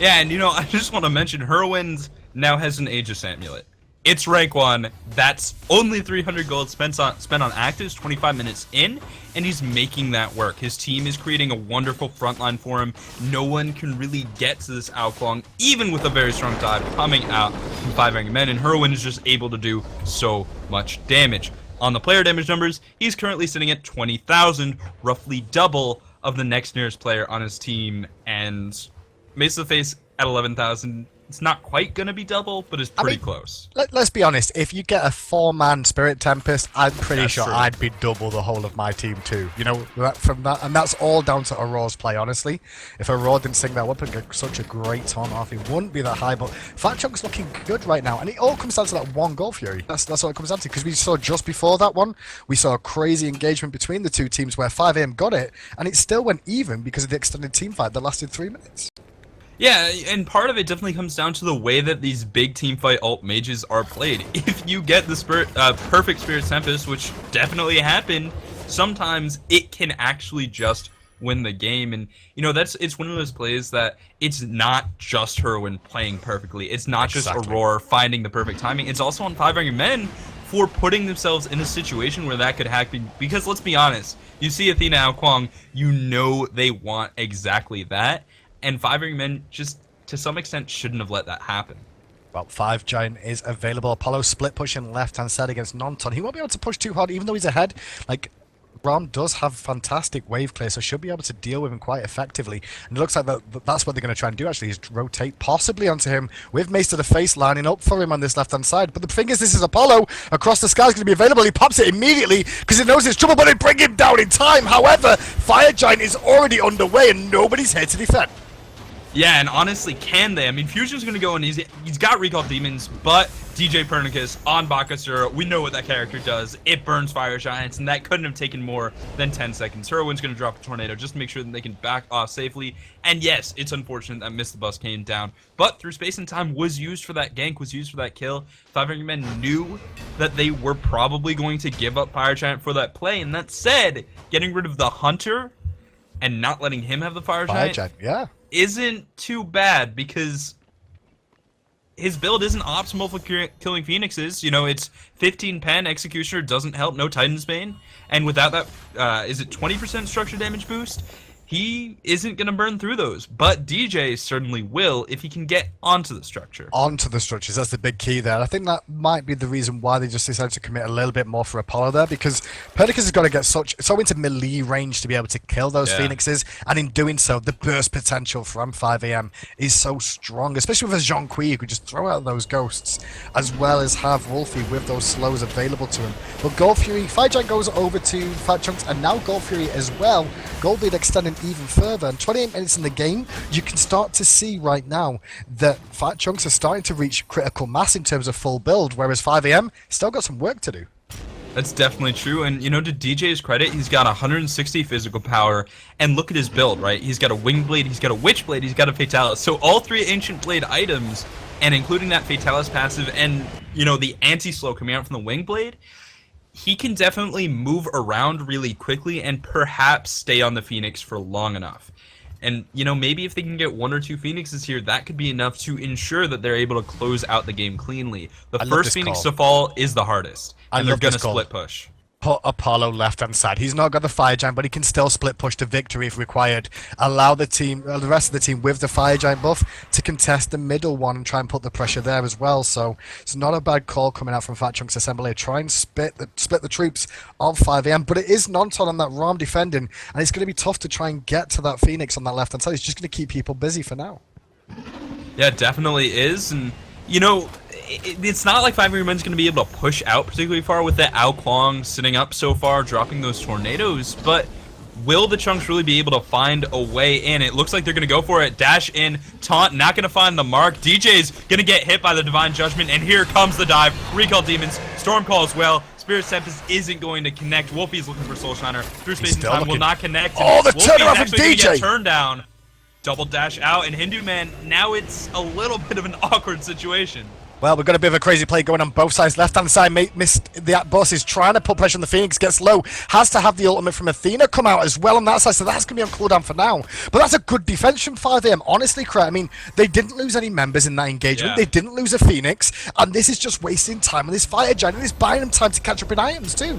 Yeah, and I just want to mention Hurwind now has an Aegis Amulet. It's rank 1. That's only 300 gold spent on actives 25 minutes in, and he's making that work. His team is creating a wonderful front line for him. No one can really get to this Ao Kuang, even with a very strong dive coming out from 5 ranking men, and Hurwind is just able to do so much damage. On the player damage numbers, he's currently sitting at 20,000, roughly double of the next nearest player on his team, and Mace of the Face at 11,000. It's not quite going to be double, but it's pretty close. Let's be honest. If you get a 4-man Spirit Tempest, I'm pretty That's sure true. I'd be double the whole of my team too. From that, and that's all down to Aurora's play, honestly. If Aurora didn't sing that weapon, get such a great taunt off, it wouldn't be that high. But Fat Chunk's looking good right now, and it all comes down to that one Gold Fury. That's what it comes down to, because we saw just before that one, we saw a crazy engagement between the two teams where 5AM got it, and it still went even because of the extended team fight that lasted 3 minutes. Yeah, and part of it definitely comes down to the way that these big teamfight ult mages are played. If you get the perfect Spirit Tempest, which definitely happened, sometimes it can actually just win the game. And it's one of those plays that it's not just Hurwind playing perfectly. It's not just Aurora finding the perfect timing. It's also on 5 ranking men for putting themselves in a situation where that could happen. Because let's be honest, you see Athena Ao Kuang, they want exactly that. And 5 ranking men just, to some extent, shouldn't have let that happen. Well, 5 Giant is available. Apollo split pushing left-hand side against Nonton. He won't be able to push too hard, even though he's ahead. Rom does have fantastic wave clear, so should be able to deal with him quite effectively. And it looks like that's what they're going to try and do, actually, is rotate possibly onto him with Mace to the Face lining up for him on this left-hand side. But the thing is, this is Apollo. Across the sky is going to be available. He pops it immediately because he knows it's trouble, but they bring him down in time. However, Fire Giant is already underway and nobody's here to defend. Yeah, and honestly, can they? I mean, Fusion's going to go and he's got Recall Demons, but DJ Pernicus on Bakasura, we know what that character does. It burns Fire Giants, and that couldn't have taken more than 10 seconds. Hurwind's going to drop a Tornado just to make sure that they can back off safely. And yes, it's unfortunate that Miss the Bus came down, but through space and time was used for that gank, was used for that kill. 5 ranking men knew that they were probably going to give up Fire Giant for that play, and that said, getting rid of the Hunter and not letting him have the Fire Giant, yeah, isn't too bad, because his build isn't optimal for killing Phoenixes. It's 15 pen, Executioner doesn't help, no Titan's Bane, and without that, is it 20% structure damage boost? He isn't going to burn through those, but DJ certainly will if he can get onto the structure. Onto the structures, that's the big key there. I think that might be the reason why they just decided to commit a little bit more for Apollo there, because Pernicus has got to get so into melee range to be able to kill those Phoenixes, and in doing so, the burst potential from 5AM is so strong, especially with a Jean Kui who could just throw out those ghosts, as well as have Wolfie with those slows available to him. But Gold Fury, Fire Giant goes over to Fat Chunks, and now Gold Fury as well. Gold Lead extending even further, and 28 minutes in the game, you can start to see right now that Fat Chunks are starting to reach critical mass in terms of full build, whereas 5AM still got some work to do. That's definitely true, and to DJ's credit, he's got 160 physical power, and look at his build, right? He's got a Wing Blade, he's got a Witch Blade, he's got a Fatalis, so all 3 Ancient Blade items, and including that Fatalis passive, and, the anti-slow coming out from the Wing Blade, he can definitely move around really quickly and perhaps stay on the Phoenix for long enough. And, maybe if they can get 1 or 2 Phoenixes here, that could be enough to ensure that they're able to close out the game cleanly. The first Phoenix to fall is the hardest, and they're going to split push. put Apollo left-hand side. He's not got the Fire Giant, but he can still split push to victory if required. Allow the team, the rest of the team with the Fire Giant buff to contest the middle one and try and put the pressure there as well. So it's not a bad call coming out from Fat Chunks Assembly. Try and split the troops of 5am, but it is non-ton on that ROM defending, and it's going to be tough to try and get to that Phoenix on that left-hand side. It's just going to keep people busy for now. Yeah, it definitely is, and you know, it's not like 5-Man's going to be able to push out particularly far with the Ao Kwong sitting up so far, dropping those tornadoes, but will the Chunks really be able to find a way in? It looks like they're going to go for it. Dash in, taunt, not going to find the mark. DJ's going to get hit by the Divine Judgment, and here comes the dive. Recall Demons, Storm Call as well. Spirit Tempest isn't going to connect. Wolfie's looking for Soul Shiner. Through Space and Time will not connect. Oh, the turnaround from DJ! Turn down. Double dash out, and Hindu Man, now it's a little bit of an awkward situation. Well, we've got a bit of a crazy play going on both sides. Left-hand side, missed the boss is trying to put pressure on the Phoenix, gets low, has to have the ultimate from Athena come out as well on that side, so that's going to be on cooldown for now. But that's a good defense from 5am, honestly, Craig. I mean, they didn't lose any members in that engagement, They didn't lose a Phoenix, and this is just wasting time on this Fire Giant, and it's buying them time to catch up in items too.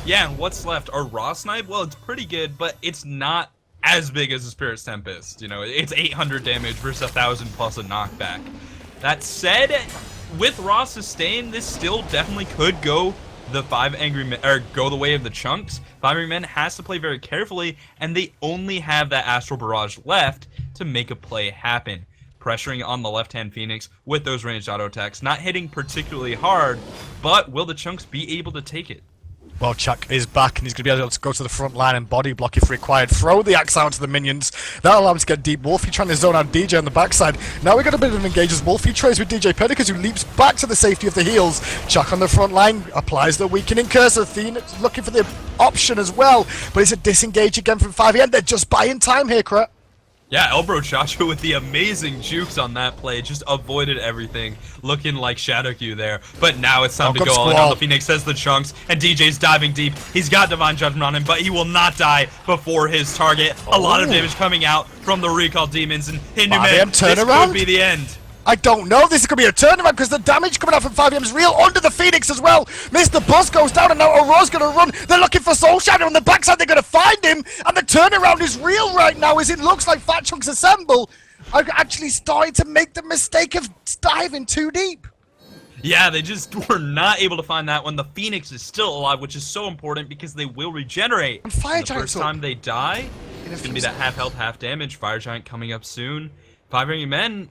Yeah, and what's left? Our Raw Snipe? Well, it's pretty good, but it's not as big as a Spirit's Tempest. You know, it's 800 damage versus 1,000 plus a knockback. That said, with Raw Sustain, this still definitely could go the go the way of the Chunks. 5 Angry Men has to play very carefully, and they only have that Astral Barrage left to make a play happen. Pressuring on the left-hand Phoenix with those ranged auto attacks, not hitting particularly hard, but will the Chunks be able to take it? Well, Chuck is back, and he's going to be able to go to the front line and body block if required. Throw the axe out to the minions. That'll allow him to get deep. Wolfie trying to zone out DJ on the backside. Now we got a bit of an engage as Wolfie trades with DJ Pedicus, who leaps back to the safety of the heals. Chuck on the front line applies the weakening curse. Athena looking for the option as well, but it's a disengage again from 5am. They're just buying time here, Krat. Yeah, Elbro Chacho with the amazing jukes on that play, just avoided everything, looking like Shadow Q there. But now it's time to go all in on the Phoenix, says the Chunks, and DJ's diving deep. He's got Divine Judgment on him, but he will not die before his target. A lot of damage coming out from the Recall Demons, and Hindu Man, this could be the end. I don't know. This is going to be a turnaround because the damage coming out from 5am is real under the Phoenix as well. Mr. Buzz goes down and now Aurora's going to run. They're looking for Soul Shadow on the backside. They're going to find him. And the turnaround is real right now as it looks like Fat Chunks Assemble are actually starting to make the mistake of diving too deep. Yeah, they just were not able to find that one. The Phoenix is still alive, which is so important because they will regenerate. And Fire the first time they die, it's going to be that half health, half damage. Fire Giant coming up soon. 5 Angry Men,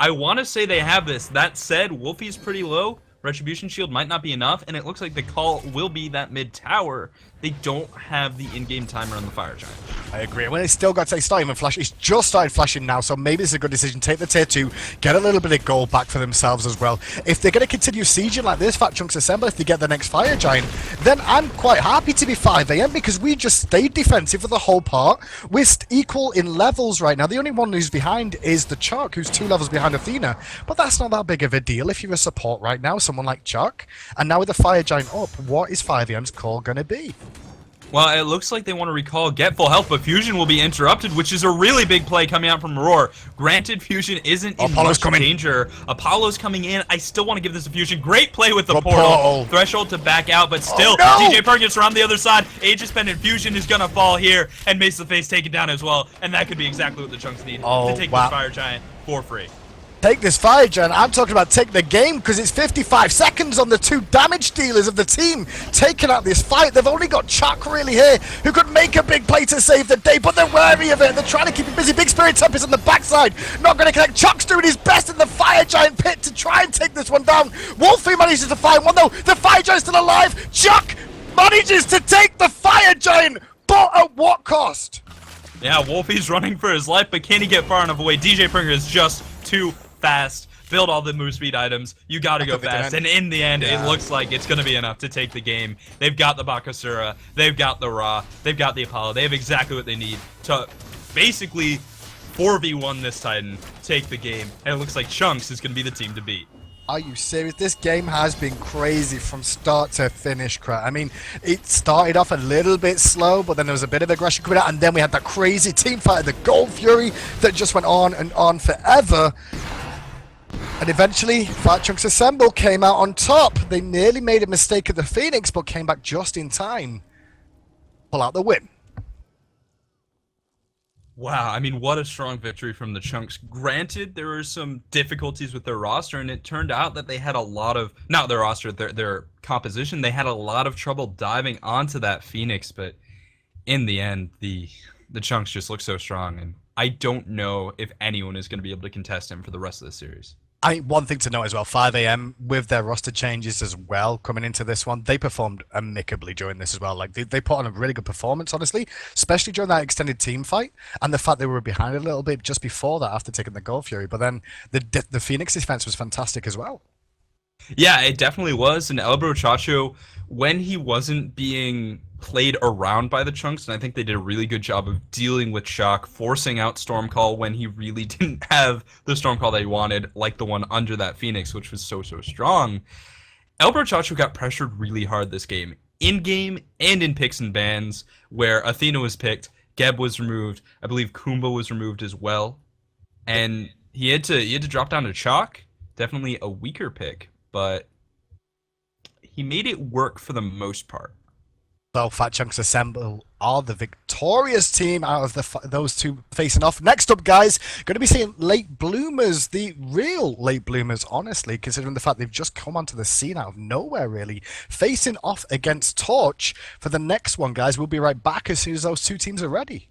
I want to say they have this. That said, Wolfie's pretty low. Retribution Shield might not be enough, and it looks like the call will be that mid-tower. They don't have the in-game timer on the Fire Giant. I agree. Well, it's still got to start even flash. It's just started flashing now, so maybe it's a good decision. Take the tier 2, get a little bit of gold back for themselves as well. If they're going to continue sieging like this, Fat Chunks Assemble, if they get the next Fire Giant, then I'm quite happy to be 5am because we just stayed defensive for the whole part. We're equal in levels right now. The only one who's behind is the Chuck, who's 2 levels behind Athena. But that's not that big of a deal if you're a support right now, someone like Chuck. And now with the Fire Giant up, what is 5am's call going to be? Well, it looks like they want to recall get full health, but Fusion will be interrupted, which is a really big play coming out from Roar. Granted, Fusion isn't in much danger. Apollo's coming in. I still want to give this a Fusion. Great play with the portal. Threshold to back out, but still, DJ Perkins around the other side. Aegis and Fusion is going to fall here, and Mace the Face taken down as well, and that could be exactly what the Chunks need to take this Fire Giant for free. Take this Fire Giant. I'm talking about take the game because it's 55 seconds on the 2 damage dealers of the team taking out this fight. They've only got Chuck really here who could make a big play to save the day, but they're wary of it. They're trying to keep it busy. Big Spirit Tempest on the backside. Not going to connect. Chuck's doing his best in the Fire Giant pit to try and take this one down. Wolfie manages to find one though. The Fire Giant's still alive. Chuck manages to take the Fire Giant, but at what cost? Yeah, Wolfie's running for his life, but can he get far enough away? DJ Pringer is just too fast. Build all the move speed items. You gotta go fast. And in the end, it looks like it's gonna be enough to take the game. They've got the Bakasura. They've got the Ra. They've got the Apollo. They have exactly what they need to basically 4v1 this Titan, take the game. And it looks like Chunks is gonna be the team to beat. Are you serious? This game has been crazy from start to finish, Krat. I mean, it started off a little bit slow, but then there was a bit of aggression coming out, and then we had that crazy team fight, the Gold Fury, that just went on and on forever. And eventually, Fat Chunks Assemble came out on top. They nearly made a mistake at the Phoenix, but came back just in time. Pull out the win. Wow, I mean, what a strong victory from the Chunks. Granted, there were some difficulties with their roster, and it turned out that they had a lot of, not their roster, their composition, they had a lot of trouble diving onto that Phoenix, but in the end, the Chunks just look so strong, and I don't know if anyone is going to be able to contest him for the rest of the series. One thing to note as well, 5 a.m. with their roster changes as well coming into this one, they performed amicably during this as well. Like they put on a really good performance, honestly, especially during that extended team fight and the fact they were behind a little bit just before that after taking the Gold Fury. But then the Phoenix defense was fantastic as well. Yeah, it definitely was. And El Brochacho, when he wasn't being played around by the Chunks, and I think they did a really good job of dealing with Shock, forcing out Stormcall when he really didn't have the Stormcall that he wanted, like the one under that Phoenix, which was so strong. El Brochacho got pressured really hard this game. In-game and in picks and bans, where Athena was picked, Geb was removed, I believe Kumba was removed as well. And he had to drop down to Chalk. Definitely a weaker pick, but he made it work for the most part. So Fat Chunks Assemble are the victorious team out of those two facing off. Next up, guys, going to be seeing late bloomers, the real late bloomers, honestly, considering the fact they've just come onto the scene out of nowhere, really, facing off against Torch for the next one, guys. We'll be right back as soon as those two teams are ready.